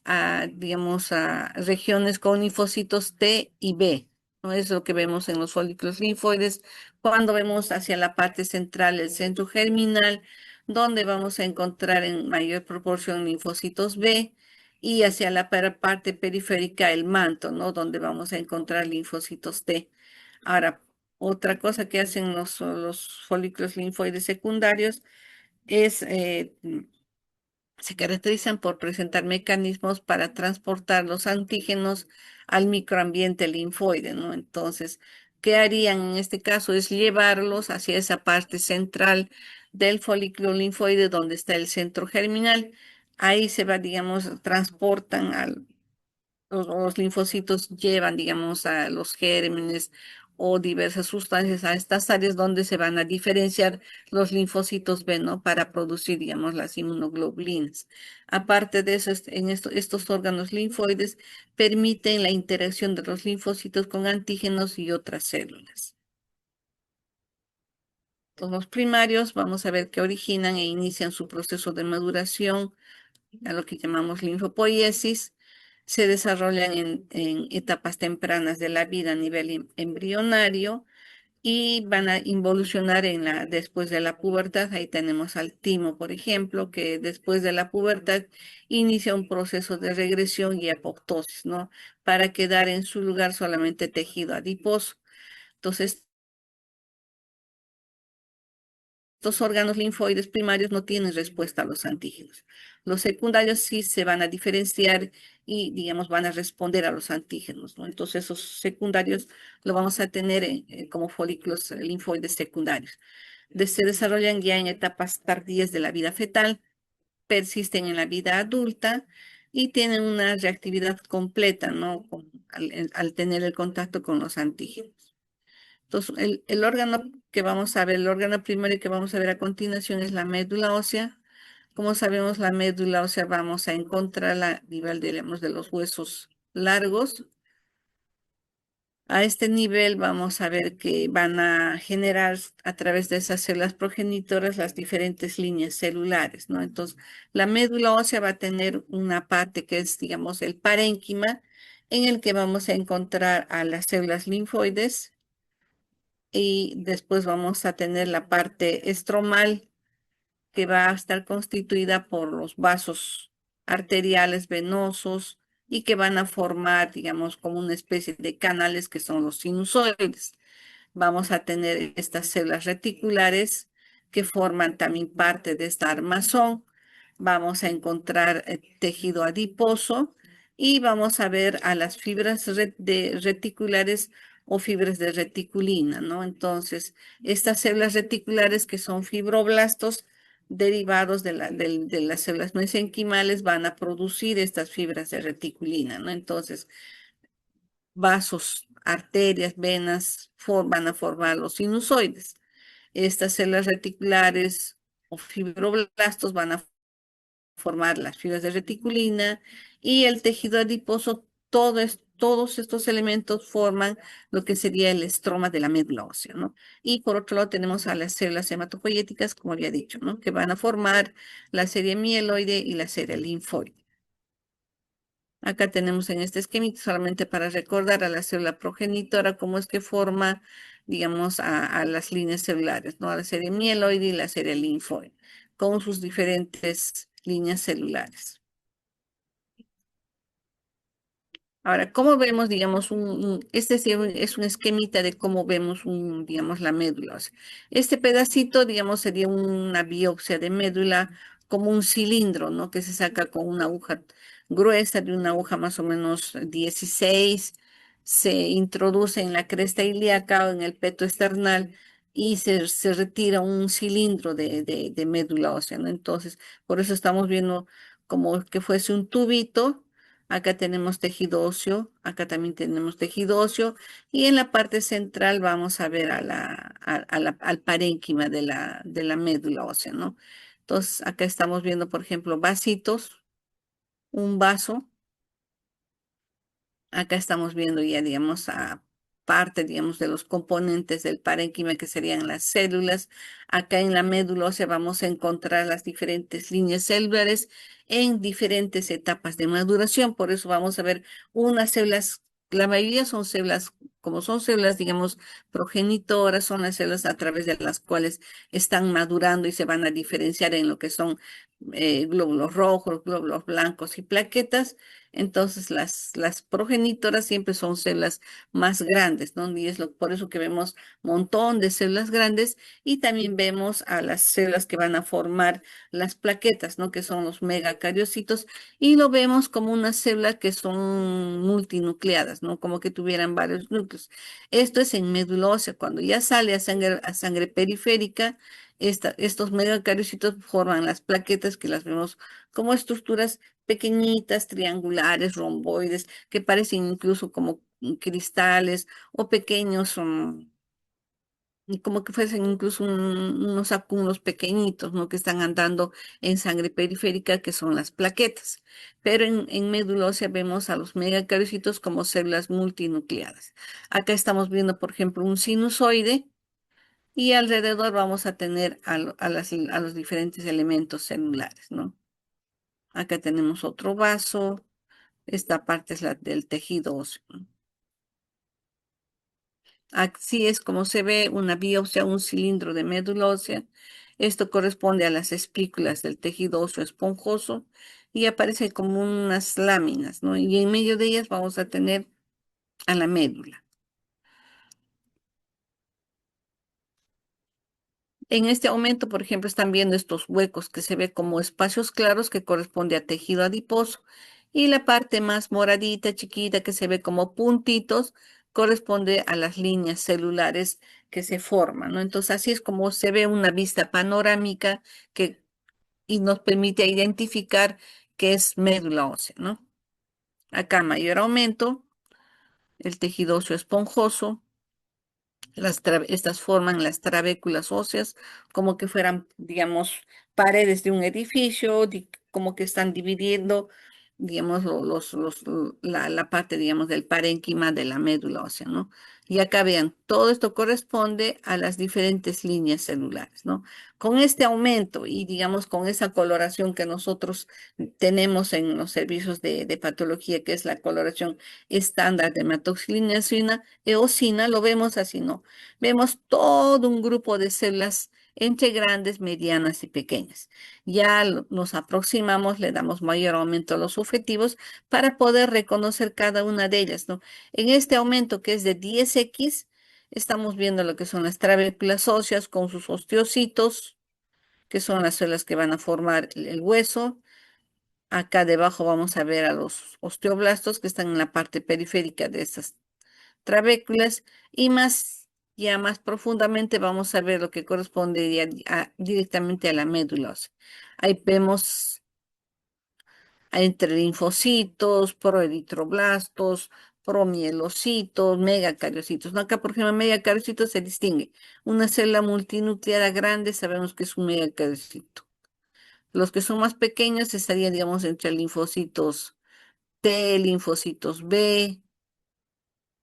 a, digamos, a regiones con linfocitos T y B, ¿no? Es lo que vemos en los folículos linfoides. Cuando vemos hacia la parte central, el centro germinal, donde vamos a encontrar en mayor proporción linfocitos B, y hacia la parte periférica, el manto, ¿no? Donde vamos a encontrar linfocitos T. Ahora, otra cosa que hacen los folículos linfoides secundarios es se caracterizan por presentar mecanismos para transportar los antígenos al microambiente linfoide, ¿no? Entonces, ¿qué harían en este caso? Es llevarlos hacia esa parte central del folículo linfoide donde está el centro germinal. Ahí se va, digamos, transportan los linfocitos llevan, digamos, a los gérmenes o diversas sustancias a estas áreas donde se van a diferenciar los linfocitos B, ¿no? Para producir, digamos, las inmunoglobulinas. Aparte de eso, estos órganos linfoides permiten la interacción de los linfocitos con antígenos y otras células. Entonces, los primarios, vamos a ver que originan e inician su proceso de maduración a lo que llamamos linfopoiesis, se desarrollan en etapas tempranas de la vida a nivel embrionario y van a involucionar después de la pubertad. Ahí tenemos al timo, por ejemplo, que después de la pubertad inicia un proceso de regresión y apoptosis, ¿no? Para quedar en su lugar solamente tejido adiposo. Entonces, estos órganos linfoides primarios no tienen respuesta a los antígenos. Los secundarios sí se van a diferenciar y, digamos, van a responder a los antígenos, ¿no? Entonces, esos secundarios lo vamos a tener como folículos linfoides secundarios. Se desarrollan ya en etapas tardías de la vida fetal, persisten en la vida adulta y tienen una reactividad completa, ¿no? al tener el contacto con los antígenos. Entonces, el órgano que vamos a ver, el órgano primario que vamos a ver a continuación es la médula ósea. Como sabemos, la médula ósea vamos a encontrarla a nivel, digamos, de los huesos largos. A este nivel vamos a ver que van a generar a través de esas células progenitoras las diferentes líneas celulares, ¿no? Entonces, la médula ósea va a tener una parte que es, digamos, el parénquima, en el que vamos a encontrar a las células linfoides y después vamos a tener la parte estromal que va a estar constituida por los vasos arteriales venosos y que van a formar, digamos, como una especie de canales que son los sinusoides. Vamos a tener estas células reticulares que forman también parte de esta armazón. Vamos a encontrar tejido adiposo y vamos a ver a las fibras reticulares o fibras de reticulina, ¿no? Entonces, estas células reticulares que son fibroblastos derivados de las células mesenquimales van a producir estas fibras de reticulina, ¿no? Entonces, vasos, arterias, venas van a formar los sinusoides. Estas células reticulares o fibroblastos van a formar las fibras de reticulina y el tejido adiposo, todos estos elementos forman lo que sería el estroma de la médula ósea, ¿no? Y por otro lado tenemos a las células hematopoyéticas, como había dicho, ¿no? Que van a formar la serie mieloide y la serie linfoide. Acá tenemos en este esquemita solamente para recordar a la célula progenitora cómo es que forma, digamos, a las líneas celulares, ¿no? A la serie mieloide y la serie linfoide, con sus diferentes líneas celulares. Ahora, ¿cómo vemos, digamos, este sí es un esquemita de cómo vemos digamos, la médula? O sea, este pedacito, digamos, sería una biopsia de médula como un cilindro, ¿no? Que se saca con una aguja gruesa, de una aguja más o menos 16, se introduce en la cresta ilíaca o en el peto esternal y se retira un cilindro de médula ósea, ¿no? Entonces, por eso estamos viendo como que fuese un tubito. Acá tenemos tejido óseo, acá también tenemos tejido óseo y en la parte central vamos a ver al parénquima de la médula ósea, ¿no? Entonces, acá estamos viendo, por ejemplo, vasitos, un vaso. Acá estamos viendo ya, digamos, a parte, digamos, de los componentes del parénquima que serían las células. Acá en la médula ósea vamos a encontrar las diferentes líneas celulares en diferentes etapas de maduración. Por eso vamos a ver unas células, la mayoría son células, como son células, digamos, progenitoras, son las células a través de las cuales están madurando y se van a diferenciar en lo que son glóbulos rojos, glóbulos blancos y plaquetas. Entonces, las progenitoras siempre son células más grandes, ¿no? Y es por eso que vemos montón de células grandes y también vemos a las células que van a formar las plaquetas, ¿no? Que son los megacariocitos y lo vemos como una célula que son multinucleadas, ¿no? Como que tuvieran varios núcleos. Esto es en médula ósea. Cuando ya sale a sangre periférica, estos megacariocitos forman las plaquetas que las vemos como estructuras pequeñitas, triangulares, romboides, que parecen incluso como cristales o pequeños, y como que fuesen incluso unos acúmulos pequeñitos, ¿no? Que están andando en sangre periférica, que son las plaquetas. Pero en médula ósea vemos a los megacariocitos como células multinucleadas. Acá estamos viendo, por ejemplo, un sinusoide y alrededor vamos a tener a los diferentes elementos celulares, ¿no? Acá tenemos otro vaso. Esta parte es la del tejido óseo, ¿no? Así es como se ve una biopsia, un cilindro de médula ósea. Esto corresponde a las espículas del tejido óseo esponjoso y aparece como unas láminas, ¿no? Y en medio de ellas vamos a tener a la médula. En este aumento, por ejemplo, están viendo estos huecos que se ve como espacios claros que corresponde a tejido adiposo y la parte más moradita, chiquita, que se ve como puntitos, corresponde a las líneas celulares que se forman, ¿no? Entonces, así es como se ve una vista panorámica y nos permite identificar qué es médula ósea, ¿no? Acá mayor aumento. el tejido óseo esponjoso. Estas forman las trabéculas óseas como que fueran, digamos, paredes de un edificio, como que están dividiendo, digamos, la parte, digamos, del parénquima de la médula ósea, ¿no? Y acá vean, todo esto corresponde a las diferentes líneas celulares, ¿no? Con este aumento y, digamos, con esa coloración que nosotros tenemos en los servicios de patología, que es la coloración estándar de hematoxilineación, eosina, lo vemos así, ¿no? Vemos todo un grupo de células entre grandes, medianas y pequeñas. Ya nos aproximamos, le damos mayor aumento a los objetivos para poder reconocer cada una de ellas, ¿no? En este aumento que es de 10x, estamos viendo lo que son las trabéculas óseas con sus osteocitos, que son las células que van a formar el hueso. Acá debajo vamos a ver a los osteoblastos que están en la parte periférica de estas trabéculas y ya más profundamente vamos a ver lo que corresponde directamente a la médula ósea. Ahí vemos entre linfocitos, proeritroblastos, promielocitos, megacariocitos. ¿No? Acá, por ejemplo, megacariocito se distingue. Una célula multinucleada grande sabemos que es un megacariocito. Los que son más pequeños estarían, digamos, entre linfocitos T, linfocitos B,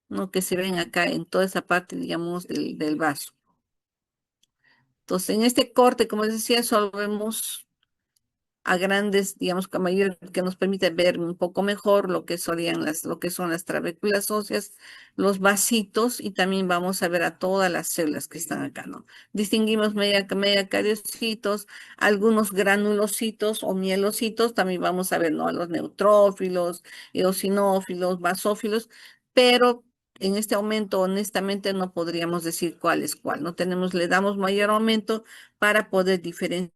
¿no? Que se ven acá en toda esa parte, digamos, del vaso. Entonces, en este corte, como les decía, solo vemos a grandes, digamos, que mayor, que nos permite ver un poco mejor lo que son las trabéculas óseas, los vasitos, y también vamos a ver a todas las células que están acá, ¿no? Distinguimos megacariocitos, algunos granulocitos o mielocitos, también vamos a ver, ¿no? A los neutrófilos, eosinófilos, basófilos, pero en este aumento, honestamente, no podríamos decir cuál es cuál, ¿no? Le damos mayor aumento para poder diferenciar.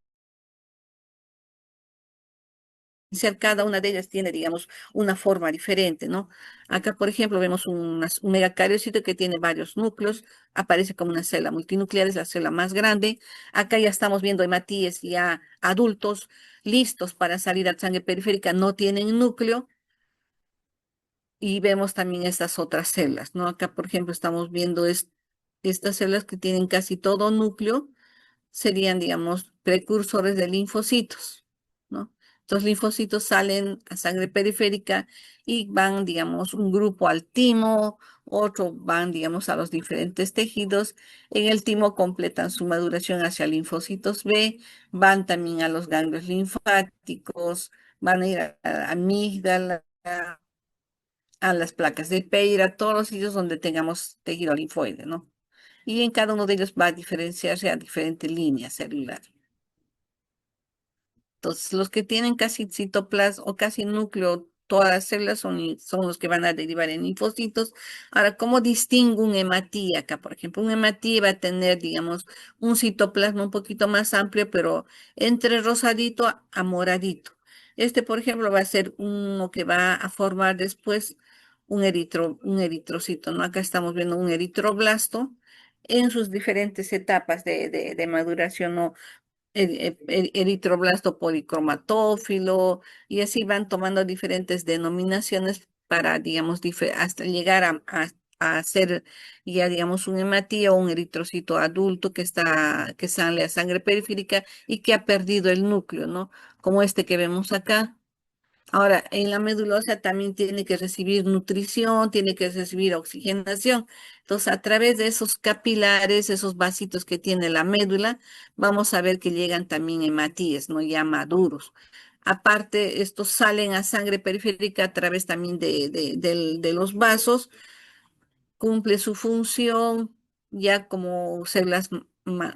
Cada una de ellas tiene, digamos, una forma diferente, ¿no? Acá, por ejemplo, vemos un megacariocito que tiene varios núcleos, aparece como una célula multinuclear, es la célula más grande. Acá ya estamos viendo hematíes ya adultos, listos para salir a sangre periférica, no tienen núcleo. Y vemos también estas otras células, ¿no? Acá, por ejemplo, estamos viendo estas células que tienen casi todo núcleo, serían, digamos, precursores de linfocitos, ¿no? Estos linfocitos salen a sangre periférica y van, digamos, un grupo al timo, otro van, digamos, a los diferentes tejidos. En el timo completan su maduración hacia linfocitos B, van también a los ganglios linfáticos, van a ir a la amígdala, a las placas de Peira, todos los sitios donde tengamos tejido linfoide, ¿no? Y en cada uno de ellos va a diferenciarse a diferentes líneas celulares. Entonces, los que tienen casi citoplasma o casi núcleo, todas las células son los que van a derivar en linfocitos. Ahora, ¿cómo distingo un hematí acá? Por ejemplo, un hematí va a tener, digamos, un citoplasma un poquito más amplio, pero entre rosadito a moradito. Este, por ejemplo, va a ser uno que va a formar después un eritrocito, ¿no? Acá estamos viendo un eritroblasto en sus diferentes etapas de maduración, ¿no? Eritroblasto policromatófilo, y así van tomando diferentes denominaciones para, digamos, hasta llegar a ser ya, digamos, un hematí o un eritrocito adulto que sale a sangre periférica y que ha perdido el núcleo, ¿no? Como este que vemos acá. Ahora, en la médula ósea también tiene que recibir nutrición, tiene que recibir oxigenación. Entonces, a través de esos capilares, esos vasitos que tiene la médula, vamos a ver que llegan también hematíes, ¿no? Ya maduros. Aparte, estos salen a sangre periférica a través también de los vasos, cumple su función ya como células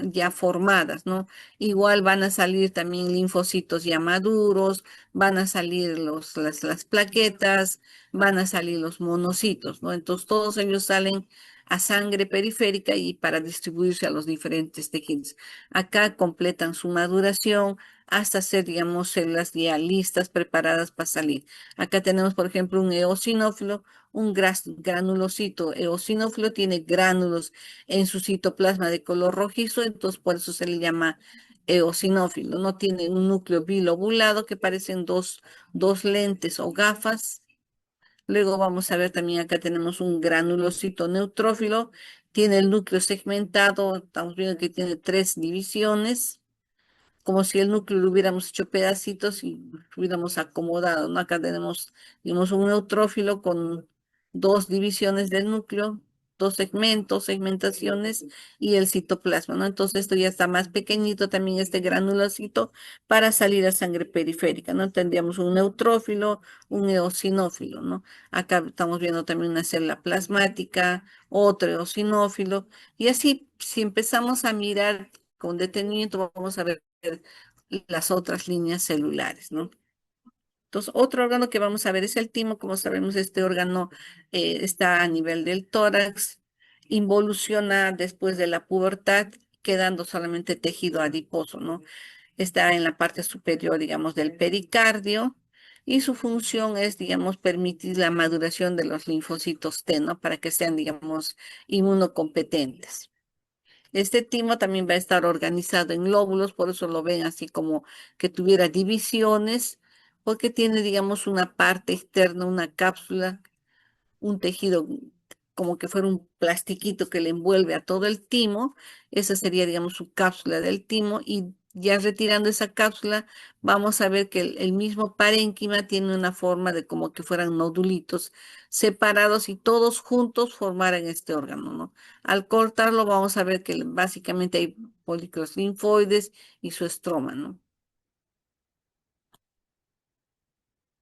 ya formadas, ¿no? Igual van a salir también linfocitos ya maduros, van a salir las plaquetas, van a salir los monocitos, ¿no? Entonces todos ellos salen a sangre periférica y para distribuirse a los diferentes tejidos. Acá completan su maduración hasta ser, digamos, células ya listas, preparadas para salir. Acá tenemos, por ejemplo, un eosinófilo, un granulocito eosinófilo, tiene gránulos en su citoplasma de color rojizo, entonces por eso se le llama eosinófilo. No tiene un núcleo bilobulado que parecen dos lentes o gafas. Luego vamos a ver también acá tenemos un granulocito neutrófilo. Tiene el núcleo segmentado. Estamos viendo que tiene tres divisiones, como si el núcleo lo hubiéramos hecho pedacitos y lo hubiéramos acomodado, ¿no? Acá tenemos, digamos, un neutrófilo con dos divisiones del núcleo, dos segmentos, segmentaciones y el citoplasma, ¿no? Entonces esto ya está más pequeñito también este granulocito para salir a sangre periférica, ¿no? Tendríamos un neutrófilo, un eosinófilo, ¿no? Acá estamos viendo también una célula plasmática, otro eosinófilo, y así, si empezamos a mirar con detenimiento, vamos a ver las otras líneas celulares, ¿no? Entonces, otro órgano que vamos a ver es el timo. Como sabemos, este órgano está a nivel del tórax, involuciona después de la pubertad, quedando solamente tejido adiposo, ¿no? Está en la parte superior, digamos, del pericardio. Y su función es, digamos, permitir la maduración de los linfocitos T, ¿no? Para que sean, digamos, inmunocompetentes. Este timo también va a estar organizado en lóbulos, por eso lo ven así como que tuviera divisiones, porque tiene, digamos, una parte externa, una cápsula, un tejido como que fuera un plastiquito que le envuelve a todo el timo. Esa sería, digamos, su cápsula del timo. Y ya retirando esa cápsula, vamos a ver que el mismo parénquima tiene una forma de como que fueran nodulitos separados y todos juntos formaran este órgano, ¿no? Al cortarlo, vamos a ver que básicamente hay folículos linfoides y su estroma, ¿no?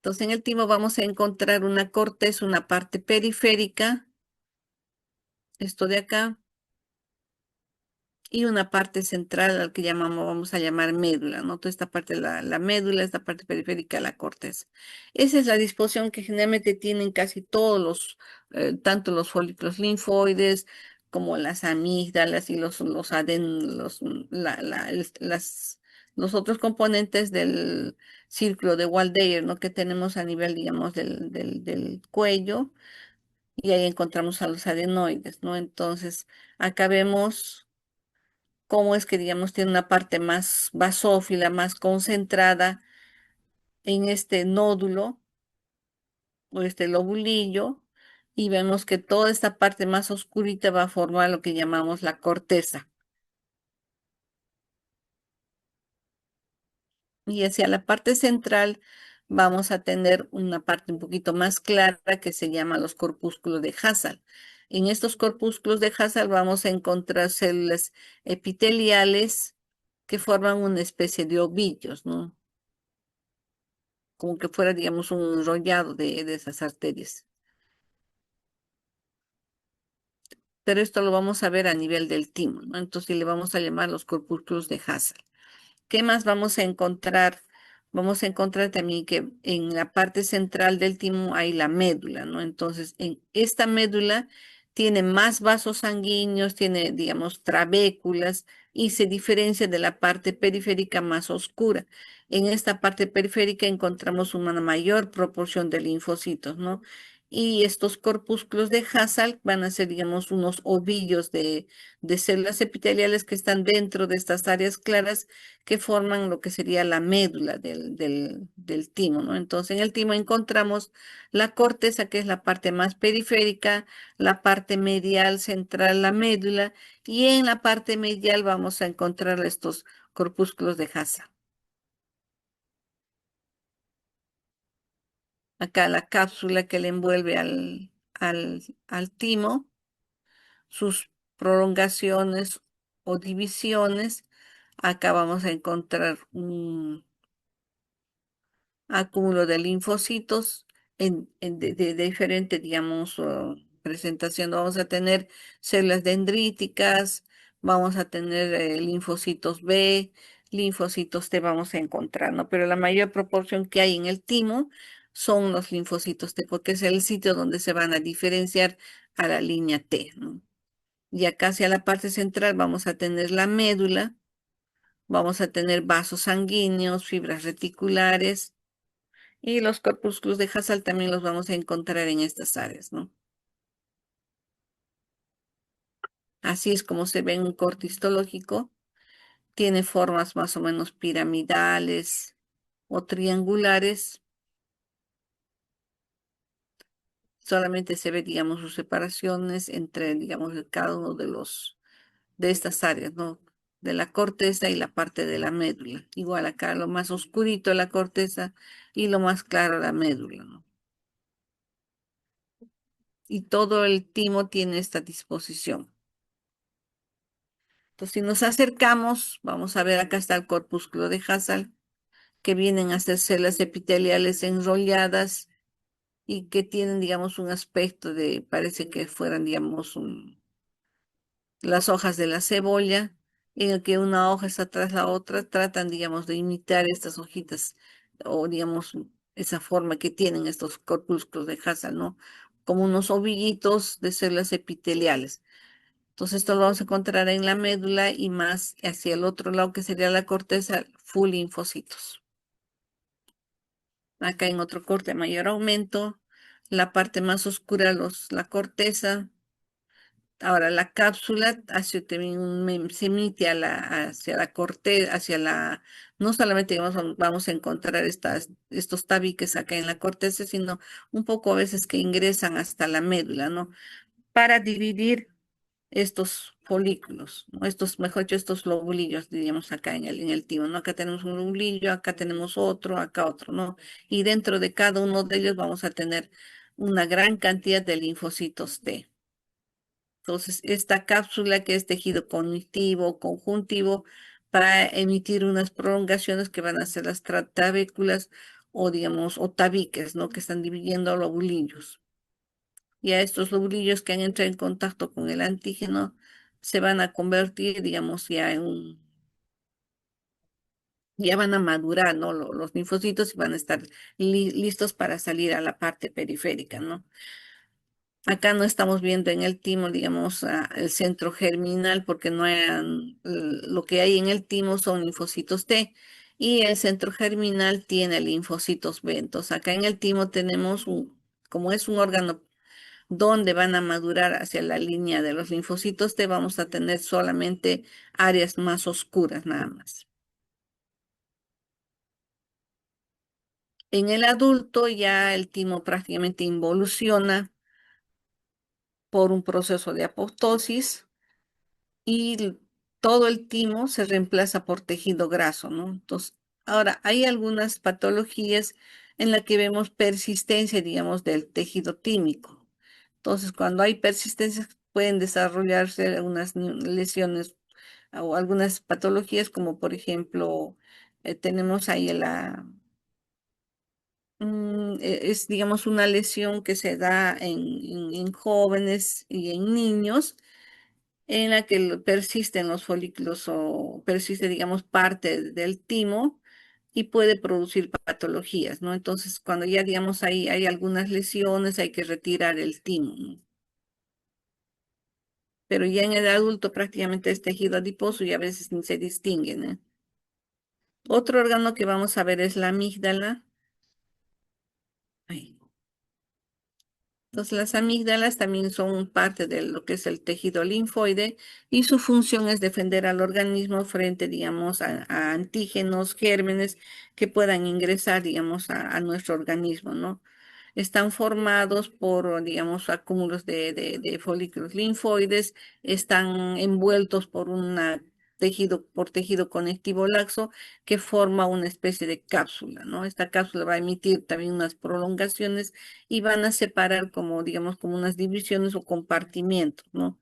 Entonces, en el timo vamos a encontrar una corteza, una parte periférica, esto de acá, y una parte central al que llamamos, vamos a llamar médula, ¿no? Toda esta parte, la médula, esta parte periférica, la corteza. Esa es la disposición que generalmente tienen casi todos tanto los folículos linfoides como las amígdalas y los otros componentes del círculo de Waldeyer, ¿no? Que tenemos a nivel, digamos, del cuello, y ahí encontramos a los adenoides, ¿no? Entonces, acá vemos cómo es que, digamos, tiene una parte más basófila, más concentrada en este nódulo o este lobulillo, y vemos que toda esta parte más oscurita va a formar lo que llamamos la corteza. Y hacia la parte central vamos a tener una parte un poquito más clara que se llama los corpúsculos de Hassall. En estos corpúsculos de Hassall vamos a encontrar células epiteliales que forman una especie de ovillos, ¿no? Como que fuera, digamos, un enrollado de esas arterias. Pero esto lo vamos a ver a nivel del timo, ¿no? Entonces le vamos a llamar los corpúsculos de Hassall. ¿Qué más vamos a encontrar? Vamos a encontrar también que en la parte central del timo hay la médula, ¿no? Entonces, en esta médula tiene más vasos sanguíneos, tiene, digamos, trabéculas, y se diferencia de la parte periférica más oscura. En esta parte periférica encontramos una mayor proporción de linfocitos, ¿no? Y estos corpúsculos de Hassall van a ser, digamos, unos ovillos de células epiteliales que están dentro de estas áreas claras que forman lo que sería la médula del timo, ¿no? Entonces, en el timo encontramos la corteza, que es la parte más periférica, la parte medial central, la médula, y en la parte medial vamos a encontrar estos corpúsculos de Hassall. Acá la cápsula que le envuelve al timo, sus prolongaciones o divisiones. Acá vamos a encontrar un acúmulo de linfocitos de diferente, digamos, presentación. Vamos a tener células dendríticas, vamos a tener linfocitos B, linfocitos T vamos a encontrar, ¿no? Pero la mayor proporción que hay en el timo son los linfocitos T, porque es el sitio donde se van a diferenciar a la línea T, ¿no? Y acá hacia la parte central vamos a tener la médula, vamos a tener vasos sanguíneos, fibras reticulares, y los corpúsculos de Hassall también los vamos a encontrar en estas áreas, ¿no? Así es como se ve en un corte histológico. Tiene formas más o menos piramidales o triangulares. solamente se ve, digamos, sus separaciones entre, digamos, cada uno de estas áreas, ¿no? De la corteza y la parte de la médula. Igual acá lo más oscurito la corteza y lo más claro la médula, ¿no? Y todo el timo tiene esta disposición. Entonces, si nos acercamos, vamos a ver, acá está el corpúsculo de Hassall, que vienen a ser células epiteliales enrolladas y que tienen, digamos, un aspecto de, parece que fueran, digamos, las hojas de la cebolla, en el que una hoja está tras la otra, tratan, digamos, de imitar estas hojitas o, digamos, esa forma que tienen estos corpúsculos de Hassall, ¿no? Como unos ovillitos de células epiteliales. Entonces, esto lo vamos a encontrar en la médula y más hacia el otro lado, que sería la corteza, full linfocitos. Acá en otro corte, mayor aumento, la parte más oscura, la corteza. Ahora, la cápsula hace también se emite hacia la corteza, no solamente vamos a encontrar estos tabiques acá en la corteza, sino un poco a veces que ingresan hasta la médula, ¿no? Para dividir estos folículos, ¿no? Mejor dicho, estos lobulillos, diríamos acá en el timo, ¿no? Acá tenemos un lobulillo, acá tenemos otro, acá otro, ¿no? Y dentro de cada uno de ellos vamos a tener una gran cantidad de linfocitos T. Entonces, esta cápsula que es tejido conectivo, conjuntivo, va a emitir unas prolongaciones que van a ser las trabéculas o, digamos, o tabiques, ¿no? Que están dividiendo lobulillos. Y a estos lobulillos que han entrado en contacto con el antígeno se van a convertir, digamos, ya van a madurar, ¿no? Los linfocitos y van a estar listos para salir a la parte periférica, ¿no? Acá no estamos viendo en el timo, digamos, el centro germinal porque no hay, lo que hay en el timo son linfocitos T y el centro germinal tiene linfocitos B. Entonces, acá en el timo tenemos como es un órgano donde van a madurar hacia la línea de los linfocitos T, vamos a tener solamente áreas más oscuras nada más. En el adulto ya el timo prácticamente involuciona por un proceso de apoptosis y todo el timo se reemplaza por tejido graso, ¿no? Entonces, ahora hay algunas patologías en las que vemos persistencia, digamos, del tejido tímico. Entonces, cuando hay persistencia, pueden desarrollarse algunas lesiones o algunas patologías, como por ejemplo, tenemos ahí es, digamos, una lesión que se da en jóvenes y en niños en la que persisten los folículos o persiste, digamos, parte del timo y puede producir patologías, ¿no? Entonces, cuando ya, digamos, hay algunas lesiones, hay que retirar el timo, ¿no? Pero ya en el adulto prácticamente es tejido adiposo y a veces ni se distingue, ¿no? Otro órgano que vamos a ver es la amígdala. Ay. Entonces, las amígdalas también son parte de lo que es el tejido linfoide y su función es defender al organismo frente, digamos, a antígenos, gérmenes que puedan ingresar, digamos, a nuestro organismo, ¿no? Están formados por, digamos, acúmulos de folículos linfoides, están envueltos por tejido conectivo laxo que forma una especie de cápsula, ¿no? Esta cápsula va a emitir también unas prolongaciones y van a separar como, digamos, como unas divisiones o compartimientos, ¿no?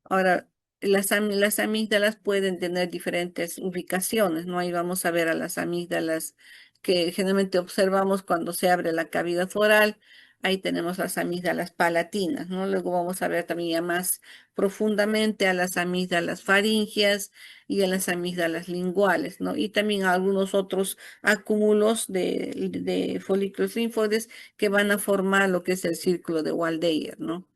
Ahora, las amígdalas pueden tener diferentes ubicaciones, ¿no? Ahí vamos a ver a las amígdalas que generalmente observamos cuando se abre la cavidad oral. Ahí tenemos las amígdalas palatinas, ¿no? Luego vamos a ver también ya más profundamente a las amígdalas faringias y a las amígdalas linguales, ¿no? Y también a algunos otros acúmulos de folículos linfoides que van a formar lo que es el círculo de Waldeyer, ¿no?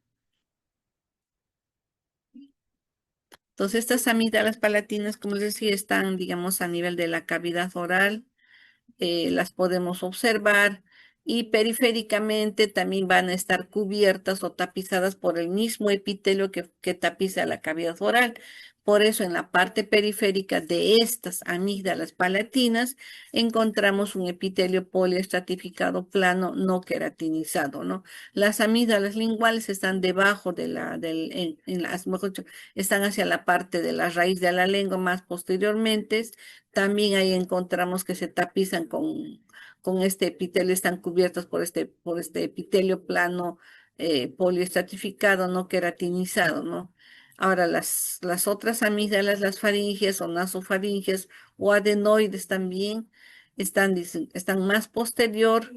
Entonces, estas amígdalas palatinas, como les decía, están, digamos, a nivel de la cavidad oral, las podemos observar y periféricamente también van a estar cubiertas o tapizadas por el mismo epitelio que tapiza la cavidad oral. Por eso en la parte periférica de estas amígdalas palatinas encontramos un epitelio poliestratificado plano no queratinizado, ¿no? Las amígdalas linguales están debajo de en las, mejor dicho, están hacia la parte de la raíz de la lengua más posteriormente. También ahí encontramos que se tapizan con este epitelio, están cubiertos por este epitelio plano poliestratificado, no queratinizado, ¿no? Ahora, las otras amígdalas, las faringes o nasofaringes o adenoides también están más posterior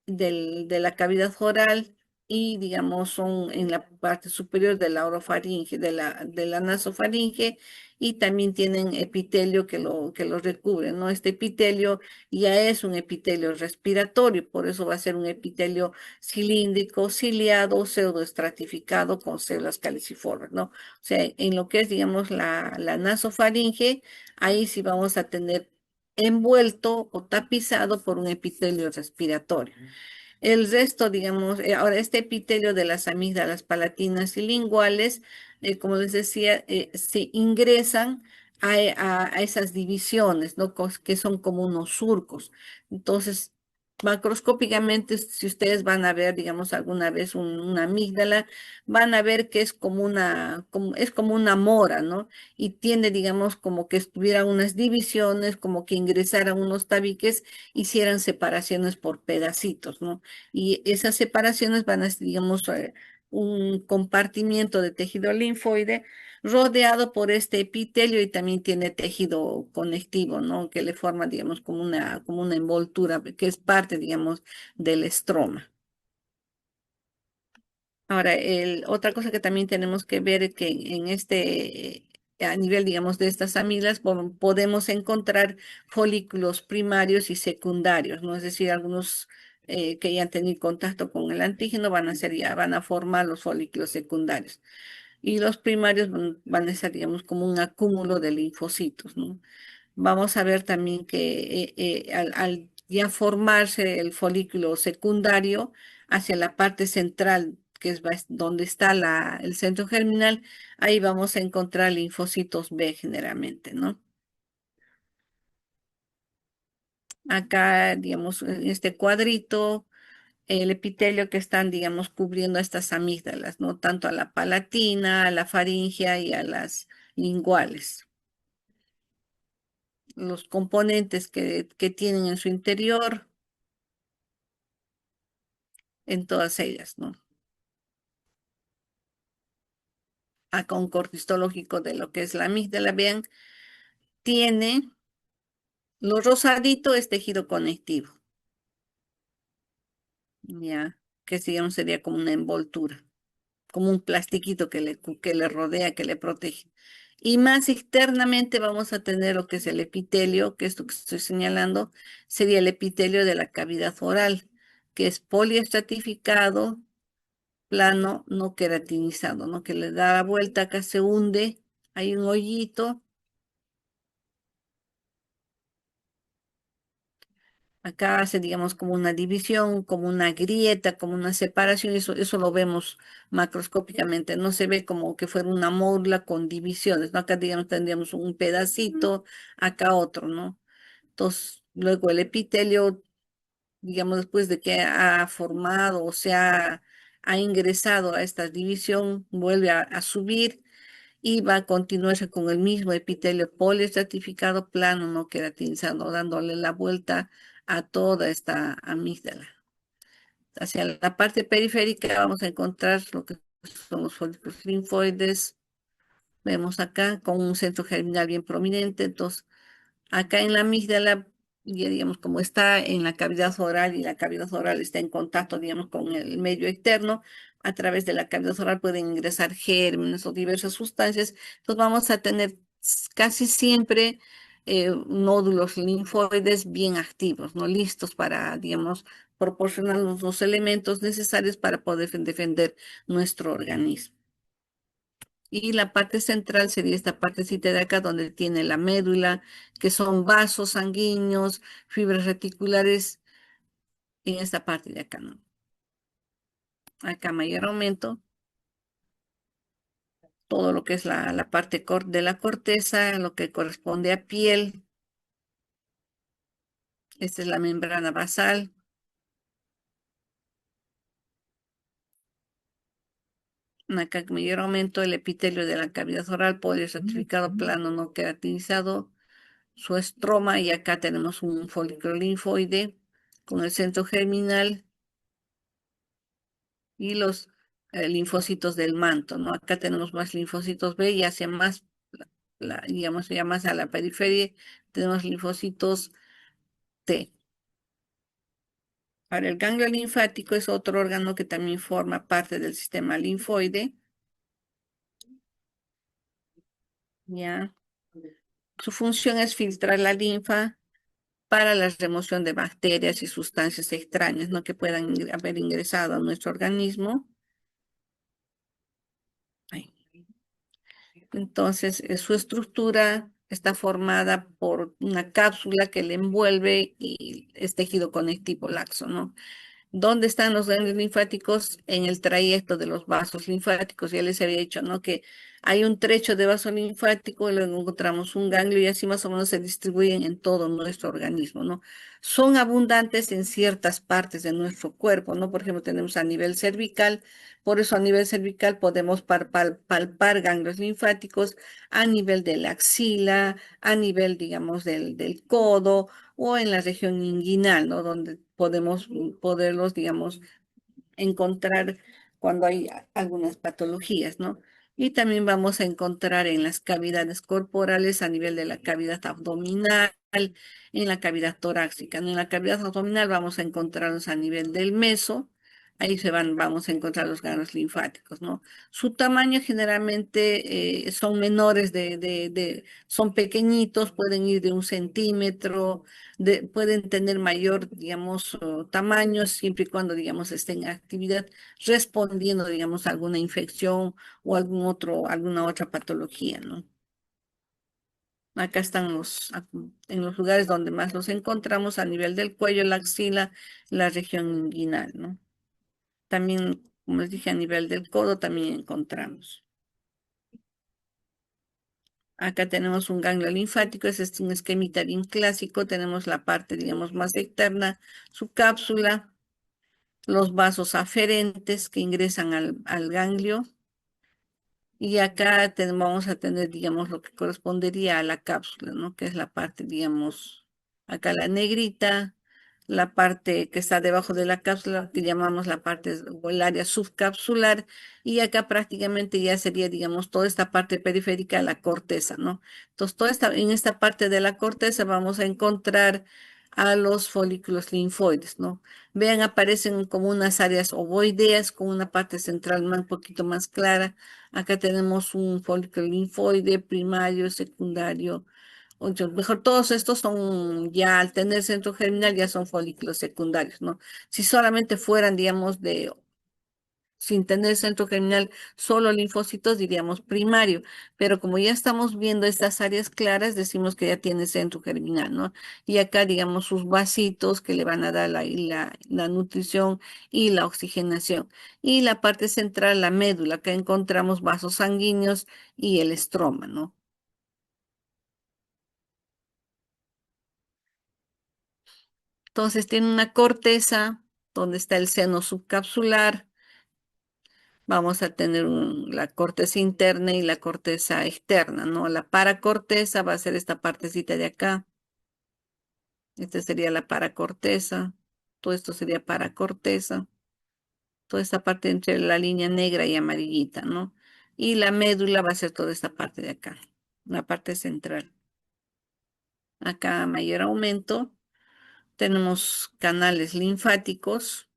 de la cavidad oral y, digamos, son en la parte superior de la orofaringe, de la nasofaringe y también tienen epitelio que lo recubre, ¿no? Este epitelio ya es un epitelio respiratorio, por eso va a ser un epitelio cilíndrico, ciliado o pseudoestratificado con células caliciformes, ¿no? O sea, en lo que es, digamos, la nasofaringe, ahí sí vamos a tener envuelto o tapizado por un epitelio respiratorio. El resto, digamos, ahora este epitelio de las amígdalas palatinas y linguales, como les decía, se ingresan a esas divisiones, ¿no? Que son como unos surcos. Entonces, macroscópicamente, si ustedes van a ver, digamos, alguna vez una amígdala, van a ver que es es como una mora, ¿no? Y tiene, digamos, como que estuvieran unas divisiones, como que ingresaran unos tabiques, hicieran separaciones por pedacitos, ¿no? Y esas separaciones van a ser, digamos, un compartimiento de tejido linfoide rodeado por este epitelio y también tiene tejido conectivo, ¿no? Que le forma, digamos, como una envoltura, que es parte, digamos, del estroma. Ahora, otra cosa que también tenemos que ver es que en a nivel, digamos, de estas amígdalas, podemos encontrar folículos primarios y secundarios, ¿no? Es decir, algunos que ya han tenido contacto con el antígeno van a formar los folículos secundarios. Y los primarios van a ser, digamos, como un acúmulo de linfocitos, ¿no? Vamos a ver también que al ya formarse el folículo secundario hacia la parte central, que es donde está el centro germinal, ahí vamos a encontrar linfocitos B generalmente, ¿no? Acá, digamos, en este cuadrito, el epitelio que están, digamos, cubriendo estas amígdalas, ¿no? Tanto a la palatina, a la faringea y a las linguales. Los componentes que tienen en su interior, en todas ellas, ¿no? Acá un corte histológico de lo que es la amígdala, vean, tiene lo rosadito es tejido conectivo, ya, que digamos sería como una envoltura, como un plastiquito que le rodea, que le protege. Y más externamente vamos a tener lo que es el epitelio, que esto que estoy señalando sería el epitelio de la cavidad oral, que es poliestratificado, plano, no queratinizado, ¿no? Que le da la vuelta, acá se hunde, hay un hoyito. Acá hace, digamos, como una división, como una grieta, como una separación, eso lo vemos macroscópicamente, no se ve como que fuera una morla con divisiones, ¿no? Acá, digamos, tendríamos un pedacito, acá otro, ¿no? Entonces, luego el epitelio, digamos, después de que ha formado o ha ingresado a esta división, vuelve a subir y va a continuarse con el mismo epitelio poliestratificado plano, no queratinizado, dándole la vuelta a toda esta amígdala. Hacia la parte periférica vamos a encontrar lo que son los folículos linfoides. Vemos acá con un centro germinal bien prominente. Entonces, acá en la amígdala, ya digamos, como está en la cavidad oral y la cavidad oral está en contacto, digamos, con el medio externo, a través de la cavidad oral pueden ingresar gérmenes o diversas sustancias. Entonces vamos a tener casi siempre nódulos linfoides bien activos, ¿no? Listos para, digamos, proporcionarnos los elementos necesarios para poder defender nuestro organismo. Y la parte central sería esta partecita de acá donde tiene la médula, que son vasos sanguíneos, fibras reticulares, en esta parte de acá, ¿no? Acá mayor aumento. todo lo que es la parte de la corteza, lo que corresponde a piel. Esta es la membrana basal. Acá en mayor aumento el epitelio de la cavidad oral, policertificado plano no queratinizado, su estroma, y acá tenemos un folículo linfoide con el centro germinal y los linfocitos del manto, ¿no? Acá tenemos más linfocitos B y hacia más, digamos, ya más a la periferia, tenemos linfocitos T. Ahora, el ganglio linfático es otro órgano que también forma parte del sistema linfoide, ¿ya? Su función es filtrar la linfa para la remoción de bacterias y sustancias extrañas, ¿no? Que puedan haber ingresado a nuestro organismo. Ay. Entonces, su estructura está formada por una cápsula que le envuelve y es tejido conectivo laxo, ¿no? ¿Dónde están los ganglios linfáticos? En el trayecto de los vasos linfáticos. Ya les había dicho, ¿no? Que hay un trecho de vaso linfático y luego encontramos un ganglio y así más o menos se distribuyen en todo nuestro organismo, ¿no? Son abundantes en ciertas partes de nuestro cuerpo, ¿no? Por ejemplo, tenemos a nivel cervical, por eso a nivel cervical podemos palpar ganglios linfáticos a nivel de la axila, a nivel, digamos, del codo o en la región inguinal, ¿no? Donde podemos poderlos, digamos, encontrar cuando hay algunas patologías, ¿no? Y también vamos a encontrar en las cavidades corporales a nivel de la cavidad abdominal, en la cavidad torácica, ¿no? En la cavidad abdominal vamos a encontrarlos a nivel del meso, ahí vamos a encontrar los ganglios linfáticos, ¿no? Su tamaño generalmente son menores son pequeñitos, pueden ir de 1 centímetro, pueden tener mayor, digamos, tamaño siempre y cuando, digamos, estén en actividad respondiendo, digamos, a alguna infección o alguna otra patología, ¿no? Acá están en los lugares donde más los encontramos a nivel del cuello, la axila, la región inguinal, ¿no? También, como les dije, a nivel del codo también encontramos. Acá tenemos un ganglio linfático, ese es un esquemita bien clásico, tenemos la parte, digamos, más externa, su cápsula, los vasos aferentes que ingresan al ganglio. Y acá vamos a tener, digamos, lo que correspondería a la cápsula, ¿no? Que es la parte, digamos, acá la negrita, la parte que está debajo de la cápsula, que llamamos la parte o el área subcapsular, y acá prácticamente ya sería, digamos, toda esta parte periférica de la corteza, ¿no? Entonces, en esta parte de la corteza vamos a encontrar a los folículos linfoides, ¿no? Vean, aparecen como unas áreas ovoideas con una parte central un poquito más clara. Acá tenemos un folículo linfoide primario, secundario. Mejor, todos estos son ya al tener centro germinal ya son folículos secundarios, ¿no? Si solamente fueran, digamos, sin tener centro germinal, solo linfocitos, diríamos primario. Pero como ya estamos viendo estas áreas claras, decimos que ya tiene centro germinal, ¿no? Y acá, digamos, sus vasitos que le van a dar la nutrición y la oxigenación. Y la parte central, la médula, acá encontramos vasos sanguíneos y el estroma, ¿no? Entonces tiene una corteza donde está el seno subcapsular. Vamos a tener la corteza interna y la corteza externa, ¿no? La paracorteza va a ser esta partecita de acá. Esta sería la paracorteza. Todo esto sería paracorteza. Toda esta parte entre la línea negra y amarillita, ¿no? Y la médula va a ser toda esta parte de acá, la parte central. Acá mayor aumento. Tenemos canales linfáticos.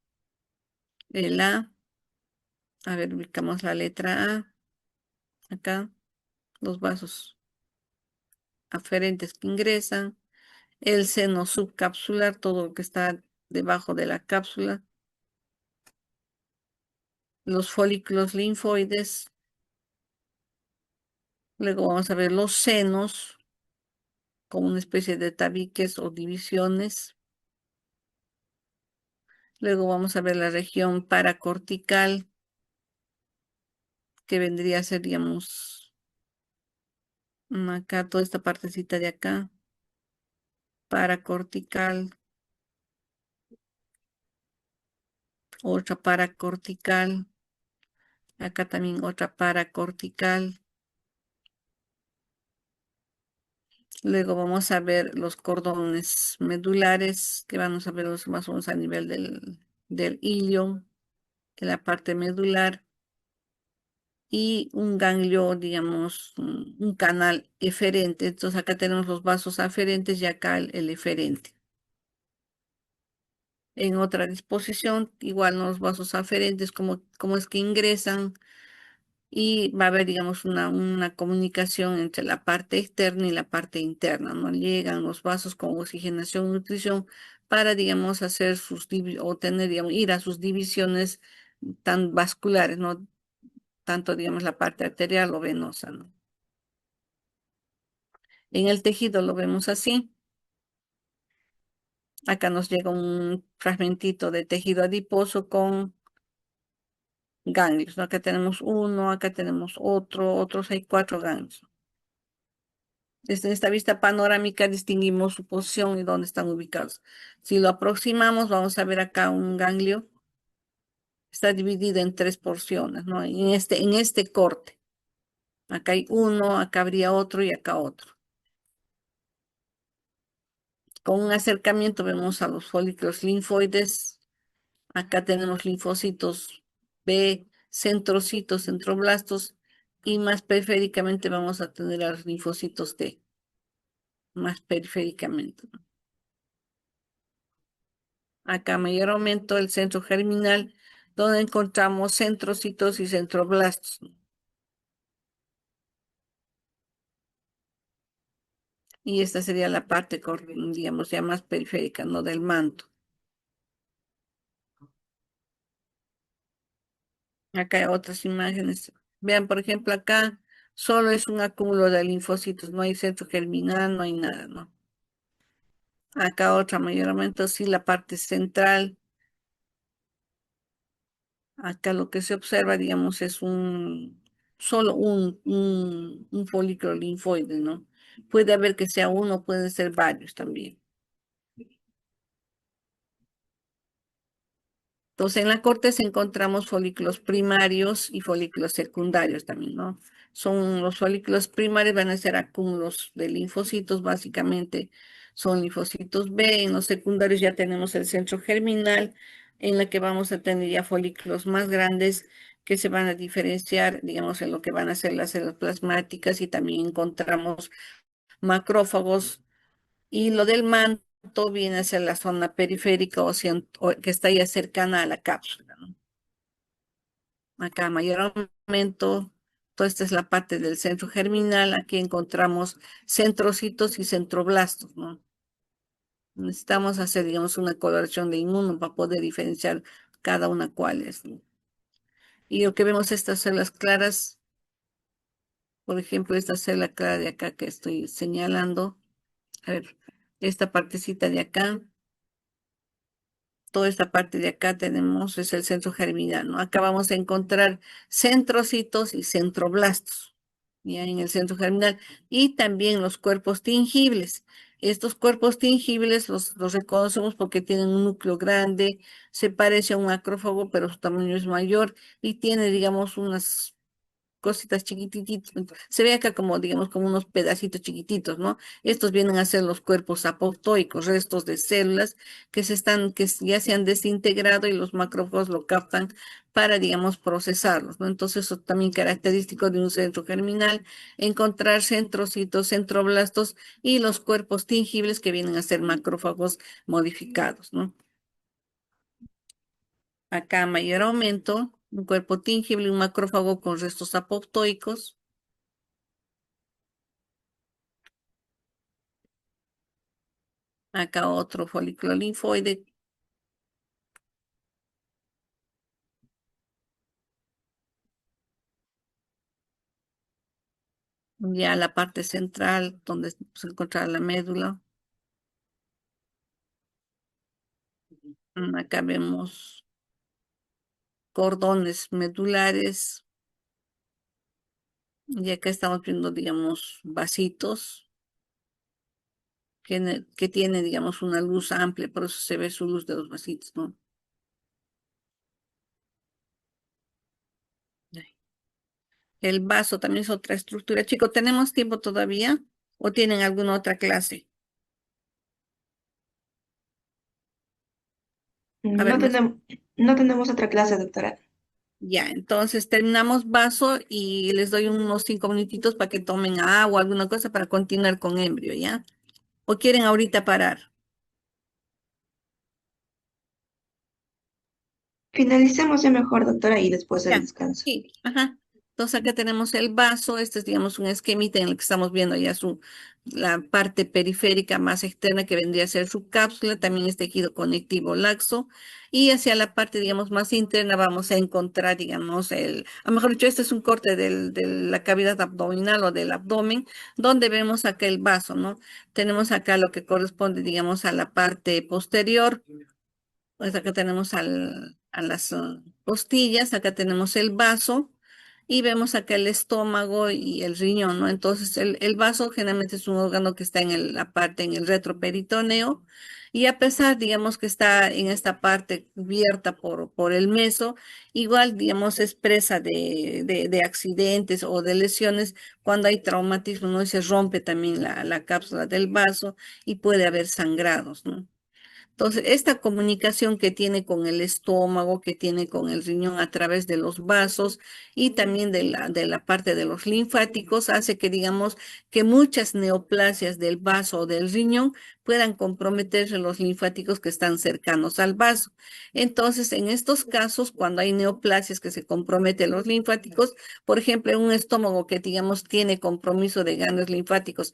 A ver, ubicamos la letra A. Acá, los vasos aferentes que ingresan. El seno subcapsular, todo lo que está debajo de la cápsula, los folículos linfoides, luego vamos a ver los senos como una especie de tabiques o divisiones, luego vamos a ver la región paracortical, que vendría a ser, digamos, acá, toda esta partecita de acá, paracortical, otra paracortical, acá también otra paracortical. Luego vamos a ver los cordones medulares, que vamos a ver más o menos a nivel del ilio, de la parte medular, y un ganglio, digamos, un canal eferente. Entonces acá tenemos los vasos aferentes y acá el eferente. En otra disposición, igual ¿no? Los vasos aferentes, como es que ingresan y va a haber, digamos, una comunicación entre la parte externa y la parte interna, ¿no? Llegan los vasos con oxigenación y nutrición para, digamos, hacer o tener, digamos, ir a sus divisiones tan vasculares, ¿no? Tanto, digamos, la parte arterial o venosa, ¿no? En el tejido lo vemos así. Acá nos llega un fragmentito de tejido adiposo con ganglios, ¿no? Acá tenemos uno, acá tenemos otro, otros hay cuatro ganglios. Desde esta vista panorámica distinguimos su posición y dónde están ubicados. Si lo aproximamos, vamos a ver acá un ganglio. Está dividido en tres porciones, ¿no? En este corte. Acá hay uno, acá habría otro y acá otro. Con un acercamiento vemos a los folículos linfoides. Acá tenemos linfocitos B, centrocitos, centroblastos y más periféricamente vamos a tener a los linfocitos T, más periféricamente. Acá mayor aumento el centro germinal, donde encontramos centrocitos y centroblastos. Y esta sería la parte, digamos, ya más periférica, ¿no? Del manto. Acá hay otras imágenes. Vean, por ejemplo, acá solo es un acúmulo de linfocitos, no hay centro germinal, no hay nada, ¿no? Acá otra mayor aumento, sí, la parte central. Acá lo que se observa, digamos, es solo un folículo linfoide, ¿no? Puede haber que sea uno, pueden ser varios también. Entonces, en la corteza encontramos folículos primarios y folículos secundarios también, ¿no? Los folículos primarios van a ser acúmulos de linfocitos, básicamente son linfocitos B. En los secundarios ya tenemos el centro germinal, en la que vamos a tener ya folículos más grandes que se van a diferenciar, digamos, en lo que van a ser las células plasmáticas, y también encontramos macrófagos, y lo del manto viene a ser la zona periférica o que está ya cercana a la cápsula, ¿no? Acá mayor aumento, toda esta es la parte del centro germinal. Aquí encontramos centrocitos y centroblastos, ¿no? Necesitamos hacer, digamos, una coloración de inmuno para poder diferenciar cada una cuál es, ¿no? Y lo que vemos, estas células claras, por ejemplo, esta célula clara de acá que estoy señalando, a ver, esta partecita de acá, toda esta parte de acá tenemos, es el centro germinal, ¿no? Acá vamos a encontrar centrocitos y centroblastos, ya en el centro germinal, y también los cuerpos tingibles. Estos cuerpos tingibles los reconocemos porque tienen un núcleo grande, se parece a un macrófago, pero su tamaño es mayor y tiene, digamos, unas cositas chiquititas. Se ve acá como, digamos, como unos pedacitos chiquititos, ¿no? Estos vienen a ser los cuerpos apoptóicos, restos de células ya se han desintegrado y los macrófagos lo captan para, digamos, procesarlos, ¿no? Entonces, eso también característico de un centro germinal, encontrar centrocitos, centroblastos y los cuerpos tingibles que vienen a ser macrófagos modificados, ¿no? Acá mayor aumento, un cuerpo tingible, un macrófago con restos apoptóicos. Acá otro folículo linfoide, ya la parte central donde se encuentra la médula. Acá vemos cordones medulares, Y acá estamos viendo, digamos, vasitos que tiene, digamos, una luz amplia, por eso se ve su luz de los vasitos, ¿no? Ay. El vaso también es otra estructura. Chicos, ¿tenemos tiempo todavía? ¿O tienen alguna otra clase? A ver, No tenemos, no tenemos otra clase, doctora. ya, entonces terminamos vaso y les doy unos 5 minutitos para que tomen agua o alguna cosa para continuar con embrio, ¿ya? ¿O quieren ahorita parar? Finalicemos ya mejor, doctora, y después el Ya, descanso. sí, ajá. Entonces acá tenemos el vaso, este es digamos un esquemita en el que estamos viendo ya la parte periférica más externa que vendría a ser su cápsula, también es tejido conectivo laxo, y hacia la parte digamos más interna vamos a encontrar digamos a lo mejor dicho, este es un corte de la cavidad abdominal o del abdomen, donde vemos acá el vaso, ¿no? Tenemos acá lo que corresponde digamos a la parte posterior, pues acá tenemos a las costillas, acá tenemos el vaso y vemos acá el estómago y el riñón, ¿no? Entonces el vaso generalmente es un órgano que está en la parte, en el retroperitoneo y a pesar, digamos, que está en esta parte cubierta por el meso, igual, digamos, es presa de accidentes o de lesiones cuando hay traumatismo, ¿no? Y se rompe también la cápsula del vaso y puede haber sangrados, ¿no? Entonces, esta comunicación que tiene con el estómago, que tiene con el riñón a través de los vasos y también de la parte de los linfáticos, hace que, digamos, que muchas neoplasias del vaso o del riñón puedan comprometerse los linfáticos que están cercanos al vaso. Entonces, en estos casos, cuando hay neoplasias que se comprometen los linfáticos, por ejemplo, en un estómago que, digamos, tiene compromiso de ganglios linfáticos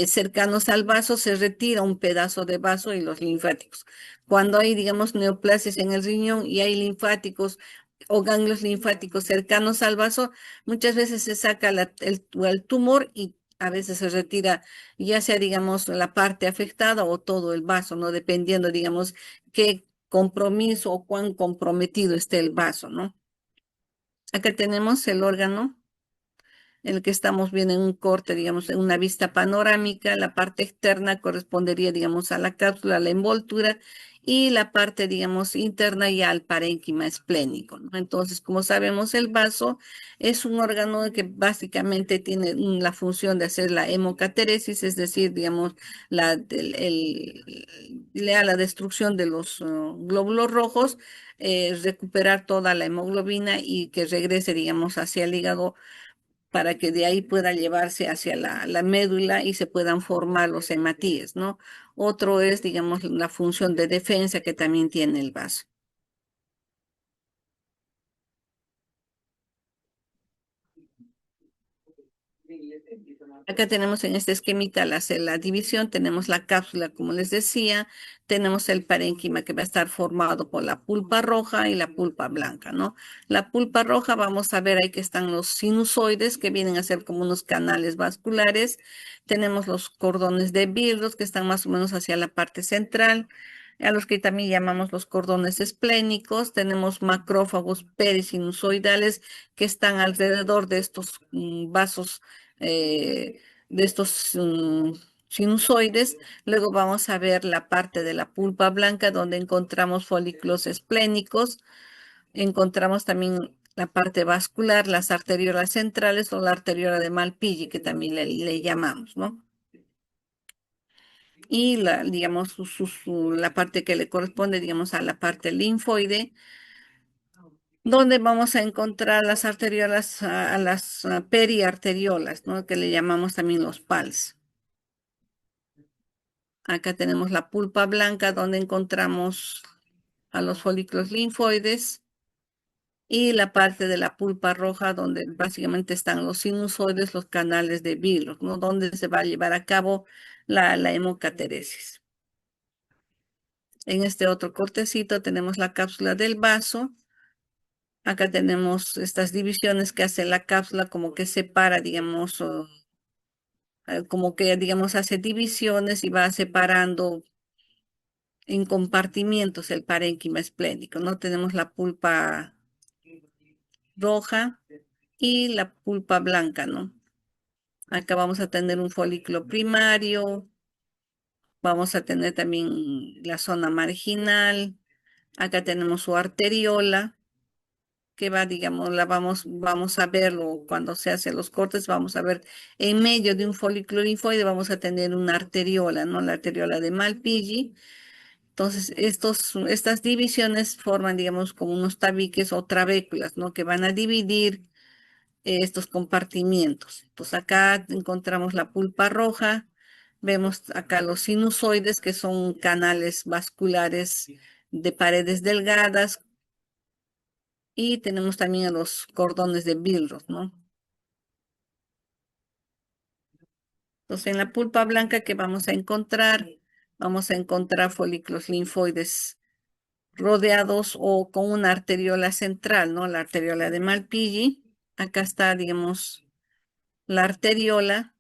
cercanos al vaso, se retira un pedazo de vaso y los linfáticos. Cuando hay, digamos, neoplasias en el riñón y hay linfáticos o ganglios linfáticos cercanos al vaso, muchas veces se saca el tumor y a veces se retira ya sea, digamos, la parte afectada o todo el vaso, ¿no? Dependiendo, digamos, qué compromiso o cuán comprometido esté el vaso, ¿no? Acá tenemos el órgano en el que estamos viendo en un corte, digamos, en una vista panorámica. La parte externa correspondería, digamos, a la cápsula, a la envoltura, y la parte, digamos, interna ya al parénquima esplénico, ¿no? Entonces, como sabemos, el vaso es un órgano que básicamente tiene la función de hacer la hemocateresis, es decir, digamos, a la destrucción de los glóbulos rojos, recuperar toda la hemoglobina y que regrese, digamos, hacia el hígado para que de ahí pueda llevarse hacia la médula y se puedan formar los hematíes, ¿no? Otro es, digamos, la función de defensa que también tiene el vaso. Acá tenemos en este esquemita la división, tenemos la cápsula, como les decía, tenemos el parénquima que va a estar formado por la pulpa roja y la pulpa blanca, ¿no? La pulpa roja, vamos a ver ahí que están los sinusoides, que vienen a ser como unos canales vasculares. Tenemos los cordones de Virchow, que están más o menos hacia la parte central, a los que también llamamos los cordones esplénicos. Tenemos macrófagos perisinusoidales que están alrededor de estos vasos de estos sinusoides. Luego vamos a ver la parte de la pulpa blanca donde encontramos folículos esplénicos. Encontramos también la parte vascular, las arteriolas centrales o la arteriola de Malpighi, que también le llamamos, ¿no? Y digamos, la parte que le corresponde, digamos, a la parte linfoide, donde vamos a encontrar las arteriolas, a las periarteriolas, ¿no? Que le llamamos también los PALs. Acá tenemos la pulpa blanca donde encontramos a los folículos linfoides y la parte de la pulpa roja donde básicamente están los sinusoides, los canales de Virchow, ¿no? Donde se va a llevar a cabo la hemocateresis. En este otro cortecito tenemos la cápsula del vaso. Acá tenemos estas divisiones que hace la cápsula como que separa, digamos, como que, digamos, hace divisiones y va separando en compartimientos el parénquima esplénico, ¿no? Tenemos la pulpa roja, y la pulpa blanca, ¿no? Acá vamos a tener un folículo primario, vamos a tener también la zona marginal, acá tenemos su arteriola, que va, digamos, vamos a verlo cuando se hacen los cortes, vamos a ver en medio de un folículo linfoide, vamos a tener una arteriola, ¿no? La arteriola de Malpighi. Entonces, estas divisiones forman, digamos, como unos tabiques o trabéculas, ¿no? Que van a dividir estos compartimientos. Entonces, acá encontramos la pulpa roja, vemos acá los sinusoides, que son canales vasculares de paredes delgadas, y tenemos también a los cordones de Billroth, ¿no? Entonces, en la pulpa blanca que vamos a encontrar folículos linfoides rodeados o con una arteriola central, ¿no? La arteriola de Malpighi. Acá está, digamos, la arteriola.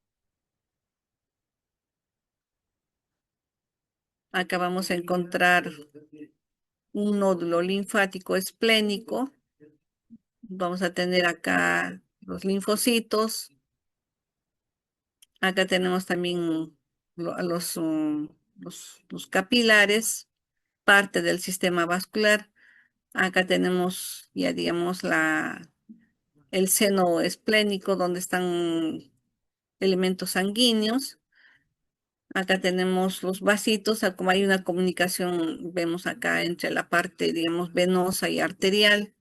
Acá vamos a encontrar un nódulo linfático esplénico. Vamos a tener acá los linfocitos. Acá tenemos también los capilares, parte del sistema vascular. Acá tenemos ya, digamos, el seno esplénico donde están elementos sanguíneos. Acá tenemos los vasitos, como hay una comunicación, vemos acá entre la parte, digamos, venosa y arterial,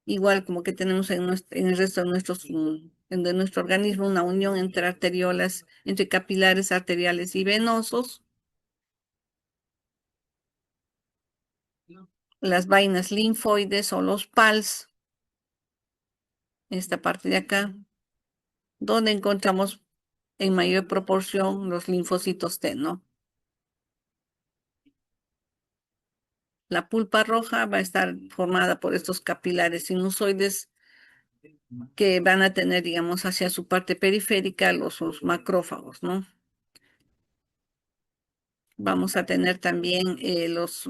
igual como que tenemos en el resto de de nuestro organismo una unión entre arteriolas, entre capilares arteriales y venosos, las vainas linfoides o los PALs, esta parte de acá, donde encontramos en mayor proporción los linfocitos T, ¿no? La pulpa roja va a estar formada por estos capilares sinusoides que van a tener, digamos, hacia su parte periférica los macrófagos, ¿no? Vamos a tener también los,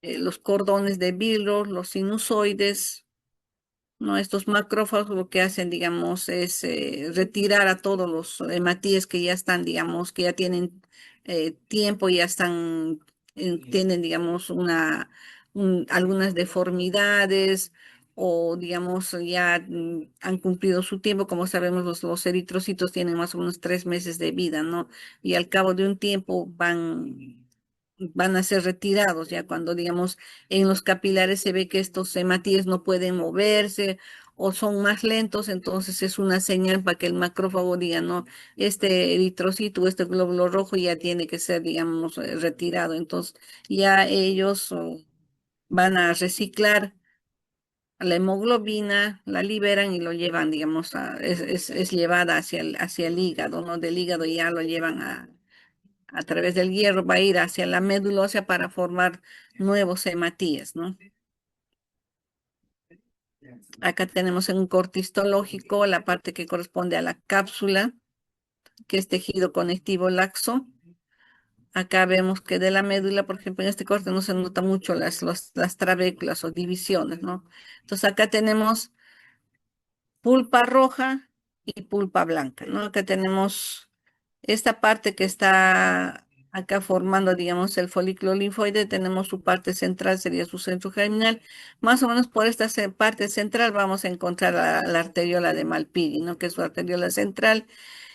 los cordones de Billroth, los sinusoides, ¿no? Estos macrófagos lo que hacen, digamos, es retirar a todos los hematíes que ya están, digamos, que ya tienen tiempo, ya están, tienen, digamos, algunas deformidades o, digamos, ya han cumplido su tiempo. Como sabemos, los eritrocitos tienen más o menos 3 meses de vida, ¿no? Y al cabo de un tiempo van a ser retirados, ya cuando, digamos, en los capilares se ve que estos hematíes no pueden moverse o son más lentos, entonces es una señal para que el macrófago diga, no, este eritrocito, este glóbulo rojo ya tiene que ser, digamos, retirado. Entonces ya ellos van a reciclar la hemoglobina, la liberan y lo llevan, digamos, es llevada hacia el hígado, ¿no? Del hígado ya lo llevan a través del hierro, va a ir hacia la médula ósea para formar nuevos hematíes, ¿no? Acá tenemos en un corte histológico la parte que corresponde a la cápsula, que es tejido conectivo laxo. Acá vemos que de la médula, por ejemplo, en este corte no se nota mucho las trabéculas o divisiones, ¿no? Entonces acá tenemos pulpa roja y pulpa blanca, ¿no? Acá tenemos esta parte que está acá formando, digamos, el folículo linfoide, tenemos su parte central, sería su centro germinal. Más o menos por esta parte central vamos a encontrar la arteriola de Malpighi, ¿no? Que es su arteriola central.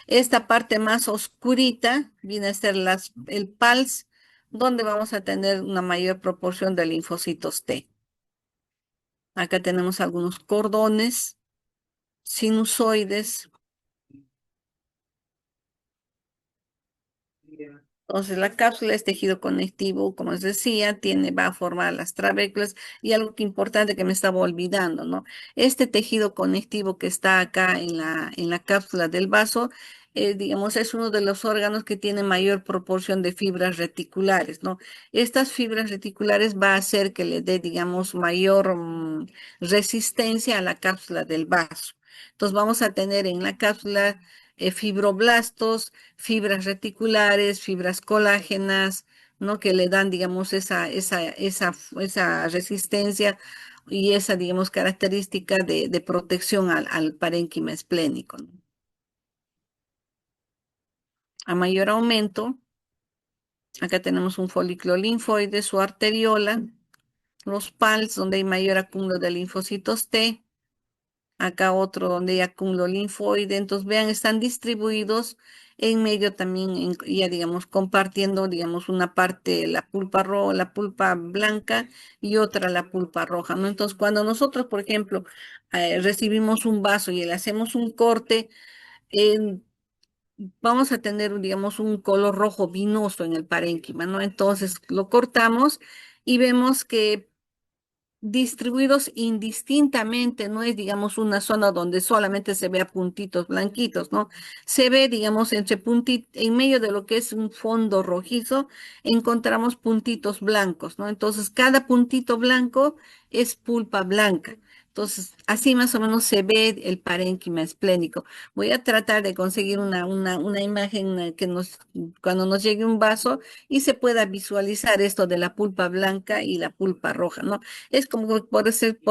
Esta parte más oscurita viene a ser el PALS, donde vamos a tener una mayor proporción de linfocitos T. Acá tenemos algunos cordones sinusoides. Entonces, la cápsula es tejido conectivo, como les decía, va a formar las trabéculas y algo que importante que me estaba olvidando, ¿no? Este tejido conectivo que está acá en la cápsula del vaso, digamos, es uno de los órganos que tiene mayor proporción de fibras reticulares, ¿no? Estas fibras reticulares va a hacer que le dé, digamos, mayor resistencia a la cápsula del vaso. Entonces, vamos a tener en la cápsula fibroblastos, fibras reticulares, fibras colágenas, ¿no? Que le dan, digamos, esa resistencia y esa, digamos, característica de protección al parénquima esplénico, ¿no? A mayor aumento, acá tenemos un folículo linfoide, su arteriola, los PALs, donde hay mayor acúmulo de linfocitos T, acá otro donde hay acúmulo linfoide. Entonces, vean, están distribuidos en medio también, ya digamos, compartiendo, digamos, una parte la pulpa roja, la pulpa blanca y otra la pulpa roja, ¿no? Entonces, cuando nosotros, por ejemplo, recibimos un vaso y le hacemos un corte, eh, vamos a tener, digamos, un color rojo vinoso en el parénquima, ¿no? Entonces, lo cortamos y vemos que distribuidos indistintamente, no es, digamos, una zona donde solamente se vea puntitos blanquitos, ¿no? Se ve, digamos, entre puntitos, en medio de lo que es un fondo rojizo, encontramos puntitos blancos, ¿no? Entonces, cada puntito blanco es pulpa blanca. Entonces, así más o menos se ve el parénquima esplénico. Voy a tratar de conseguir una imagen cuando nos llegue un vaso y se pueda visualizar esto de la pulpa blanca y la pulpa roja, ¿no? Es como que por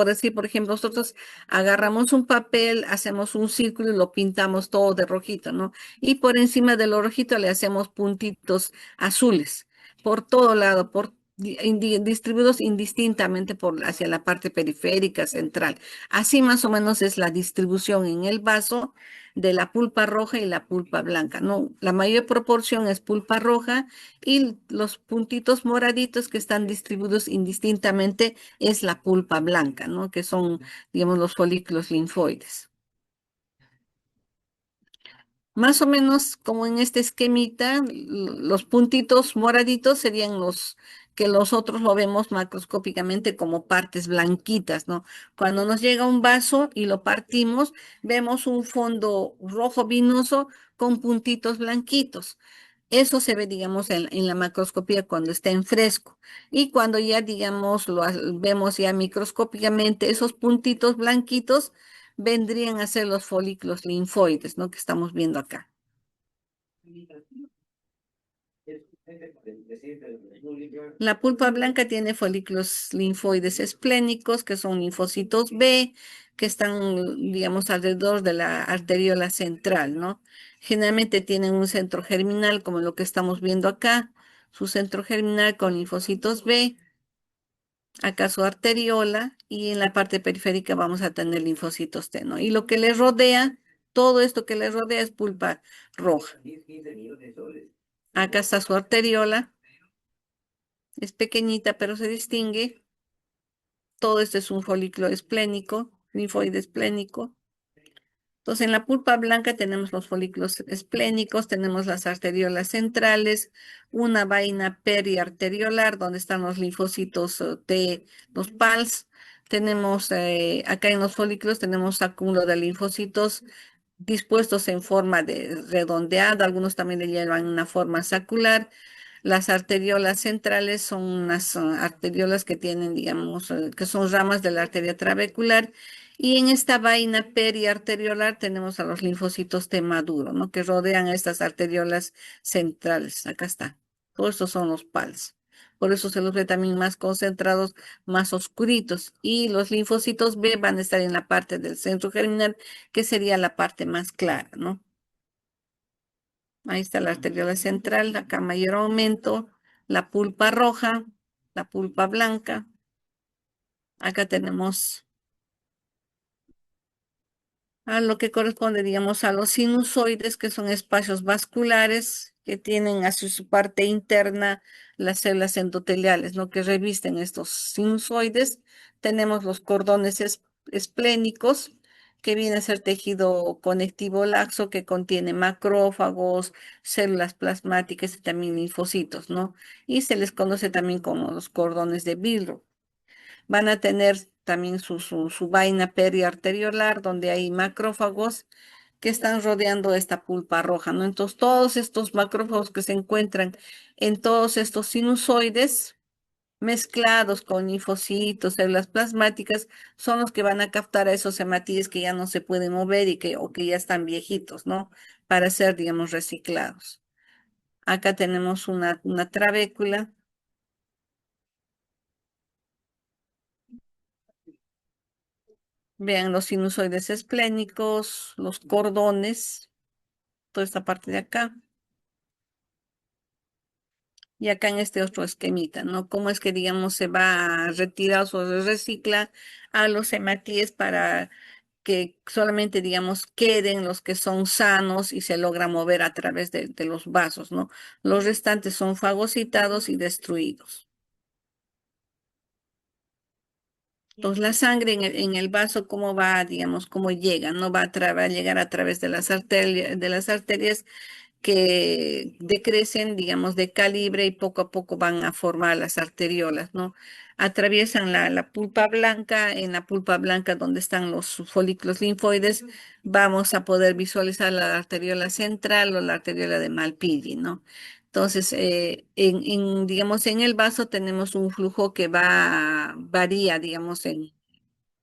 decir, por ejemplo, nosotros agarramos un papel, hacemos un círculo y lo pintamos todo de rojito, ¿no? Y por encima de lo rojito le hacemos puntitos azules por todo lado, distribuidos indistintamente hacia la parte periférica central. Así más o menos es la distribución en el vaso de la pulpa roja y la pulpa blanca, ¿no? La mayor proporción es pulpa roja y los puntitos moraditos que están distribuidos indistintamente es la pulpa blanca, ¿no? Que son, digamos, los folículos linfoides. Más o menos como en este esquemita, los puntitos moraditos serían los que nosotros lo vemos macroscópicamente como partes blanquitas, ¿no? Cuando nos llega un vaso y lo partimos, vemos un fondo rojo vinoso con puntitos blanquitos. Eso se ve, digamos, en la macroscopía cuando está en fresco. Y cuando ya, digamos, vemos ya microscópicamente, esos puntitos blanquitos vendrían a ser los folículos linfoides, ¿no? Que estamos viendo acá. La pulpa blanca tiene folículos linfoides esplénicos, que son linfocitos B, que están, digamos, alrededor de la arteriola central, ¿no? Generalmente tienen un centro germinal, como lo que estamos viendo acá, su centro germinal con linfocitos B, acá su arteriola, y en la parte periférica vamos a tener linfocitos T, ¿no? Y lo que les rodea, todo esto que les rodea es pulpa roja. Acá está su arteriola. Es pequeñita, pero se distingue. Todo esto es un folículo esplénico, linfoide esplénico. Entonces, en la pulpa blanca tenemos los folículos esplénicos, tenemos las arteriolas centrales, una vaina periarteriolar donde están los linfocitos T, los PALs. Tenemos acá en los folículos tenemos acúmulo de linfocitos dispuestos en forma de redondeada, algunos también le llevan una forma sacular. Las arteriolas centrales son unas arteriolas que tienen, digamos, que son ramas de la arteria trabecular. Y en esta vaina periarteriolar tenemos a los linfocitos T maduro, ¿no? Que rodean a estas arteriolas centrales. Acá está. Todos estos son los PALs. Por eso se los ve también más concentrados, más oscuritos. Y los linfocitos B van a estar en la parte del centro germinal, que sería la parte más clara, ¿no? Ahí está la arteriola central, acá mayor aumento, la pulpa roja, la pulpa blanca. Acá tenemos a lo que corresponde, digamos, a los sinusoides, que son espacios vasculares que tienen hacia su parte interna las células endoteliales, ¿no? Que revisten estos sinusoides. Tenemos los cordones esplénicos, que viene a ser tejido conectivo laxo que contiene macrófagos, células plasmáticas y también linfocitos, ¿no? Y se les conoce también como los cordones de Bilro. Van a tener también su vaina periarteriolar, donde hay macrófagos que están rodeando esta pulpa roja, ¿no? Entonces, todos estos macrófagos que se encuentran en todos estos sinusoides, mezclados con linfocitos, células plasmáticas, son los que van a captar a esos hematíes que ya no se pueden mover o que ya están viejitos, ¿no? Para ser, digamos, reciclados. Acá tenemos una trabécula. Vean los sinusoides esplénicos, los cordones, toda esta parte de acá. Y acá en este otro esquemita, ¿no? Cómo es que, digamos, se va a retirar o se recicla a los hematíes para que solamente, digamos, queden los que son sanos y se logra mover a través de los vasos, ¿no? Los restantes son fagocitados y destruidos. Entonces, la sangre en el vaso, ¿cómo va, digamos, cómo llega? No va va a llegar a través de las arterias que decrecen, digamos, de calibre y poco a poco van a formar las arteriolas, ¿no? Atraviesan la pulpa blanca, en la pulpa blanca donde están los folículos linfoides, vamos a poder visualizar la arteriola central o la arteriola de Malpighi, ¿no? Entonces, digamos, en el vaso tenemos un flujo que varía, digamos, en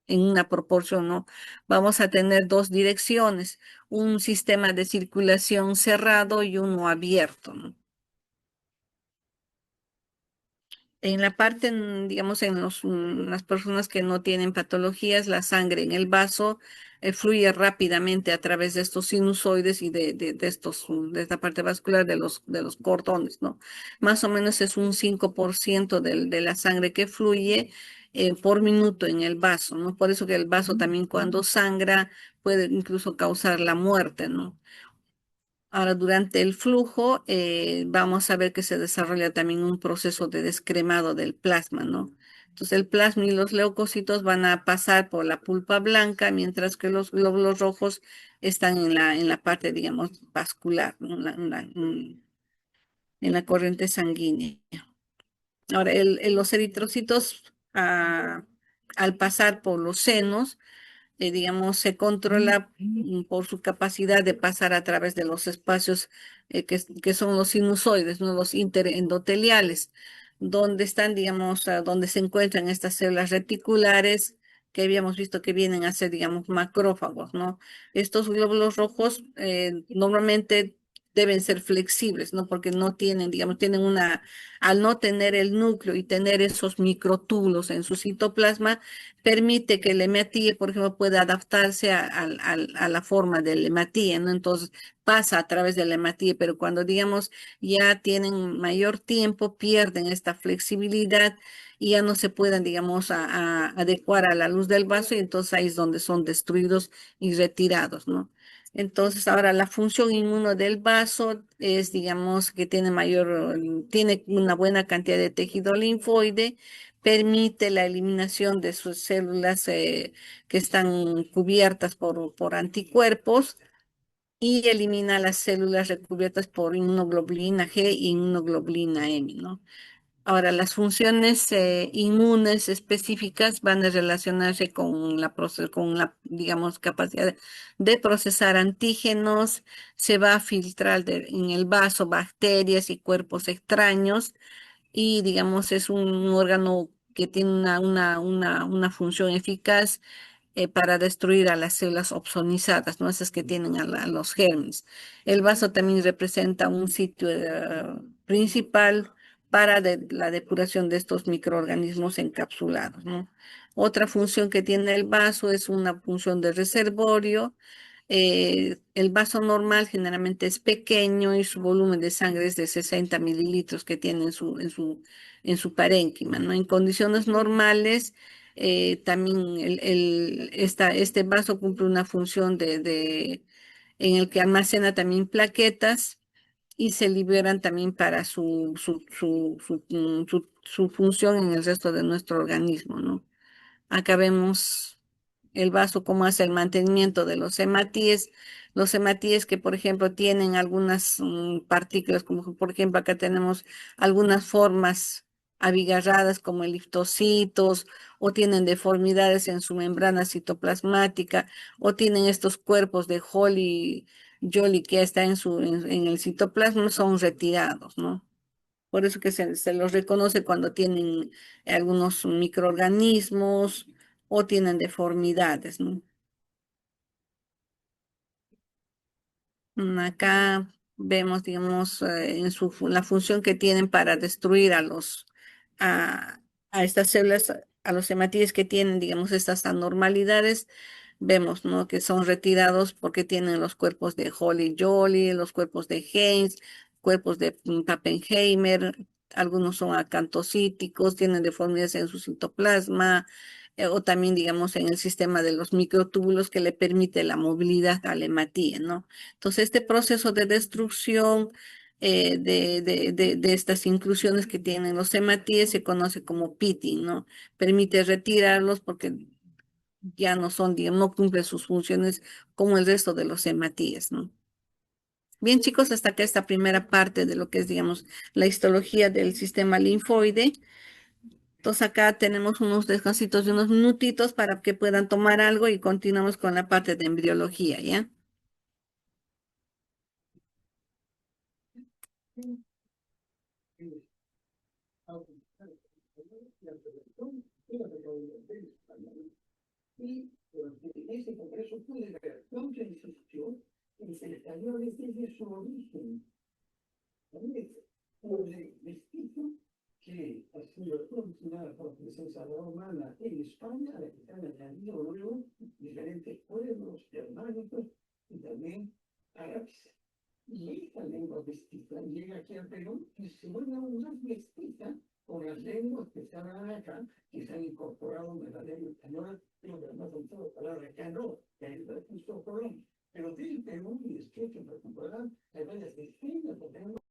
una proporción, ¿no? Vamos a tener dos direcciones, un sistema de circulación cerrado y uno abierto, ¿no? En la parte, digamos, las personas que no tienen patologías, la sangre en el vaso fluye rápidamente a través de estos sinusoides y de esta parte vascular de los cordones, ¿no? Más o menos es un 5% de la sangre que fluye por minuto en el vaso, ¿no? Por eso que el vaso también cuando sangra puede incluso causar la muerte, ¿no? Ahora, durante el flujo, vamos a ver que se desarrolla también un proceso de descremado del plasma, ¿no? Entonces, el plasma y los leucocitos van a pasar por la pulpa blanca, mientras que los glóbulos rojos están en la parte, digamos, vascular, ¿no? En la corriente sanguínea. Ahora, los eritrocitos, al pasar por los senos, digamos, se controla por su capacidad de pasar a través de los espacios que son los sinusoides, ¿no? Los interendoteliales, donde están, digamos, donde se encuentran estas células reticulares que habíamos visto que vienen a ser, digamos, macrófagos, ¿no? Estos glóbulos rojos normalmente deben ser flexibles, ¿no? Porque no tienen, digamos, al no tener el núcleo y tener esos microtúbulos en su citoplasma, permite que el hematíe, por ejemplo, pueda adaptarse a la forma del hematíe, ¿no? Entonces pasa a través del hematíe, pero cuando, digamos, ya tienen mayor tiempo, pierden esta flexibilidad y ya no se pueden, digamos, adecuar a la luz del vaso y entonces ahí es donde son destruidos y retirados, ¿no? Entonces, ahora la función inmuno del vaso es, digamos, que tiene una buena cantidad de tejido linfoide, permite la eliminación de sus células que están cubiertas por anticuerpos y elimina las células recubiertas por inmunoglobulina G y inmunoglobulina M, ¿no? Ahora, las funciones inmunes específicas van a relacionarse con la, digamos, capacidad de procesar antígenos, se va a filtrar en el vaso bacterias y cuerpos extraños y, digamos, es un órgano que tiene una función eficaz para destruir a las células opsonizadas, ¿no? Esas que tienen a los gérmenes. El vaso también representa un sitio principal para la depuración de estos microorganismos encapsulados, ¿no? Otra función que tiene el vaso es una función de reservorio. El vaso normal generalmente es pequeño y su volumen de sangre es de 60 mililitros que tiene en su parénquima, ¿no? En condiciones normales, también este vaso cumple una función en el que almacena también plaquetas y se liberan también para su función en el resto de nuestro organismo, ¿no? Acá vemos el vaso, cómo hace el mantenimiento de los hematíes que, por ejemplo, tienen algunas partículas, como por ejemplo acá tenemos algunas formas abigarradas como eliptocitos, o tienen deformidades en su membrana citoplasmática, o tienen estos cuerpos de Jolly que está en el citoplasma, son retirados, ¿no? Por eso que se los reconoce cuando tienen algunos microorganismos o tienen deformidades, ¿no? Acá vemos, digamos, la función que tienen para destruir a a estas células a los hematíes que tienen, digamos, estas anormalidades, vemos, ¿no? Que son retirados porque tienen los cuerpos de Holly-Jolly, los cuerpos de Haynes, cuerpos de Pappenheimer, algunos son acantocíticos, tienen deformidades en su citoplasma, o también, digamos, en el sistema de los microtúbulos que le permite la movilidad al hematía, ¿no? Entonces, este proceso de destrucción de estas inclusiones que tienen los hematíes se conoce como pitting, ¿no? Permite retirarlos porque ya no son, digamos, no cumplen sus funciones como el resto de los hematíes, ¿no? Bien, chicos, hasta acá esta primera parte de lo que es, digamos, la histología del sistema linfoide. Entonces acá tenemos unos descansitos de unos minutitos para que puedan tomar algo y continuamos con la parte de embriología, ¿ya? Y durante ese congreso pude ver mucha institución que se le cayó desde su origen. También un vestigio que ha sido continuada por presencia romana en España, a la que se han añadido luego diferentes pueblos germánicos y también árabes. Y esta lengua mestiza llega aquí al Perú y se vuelve aún más mestiza con las lenguas que estaban acá, que se han incorporado en la lengua española, pero además son todas palabras acá no, que hay justo Colón. Pero del Perú y de Estrecho en particular, hay varias decenas de lenguas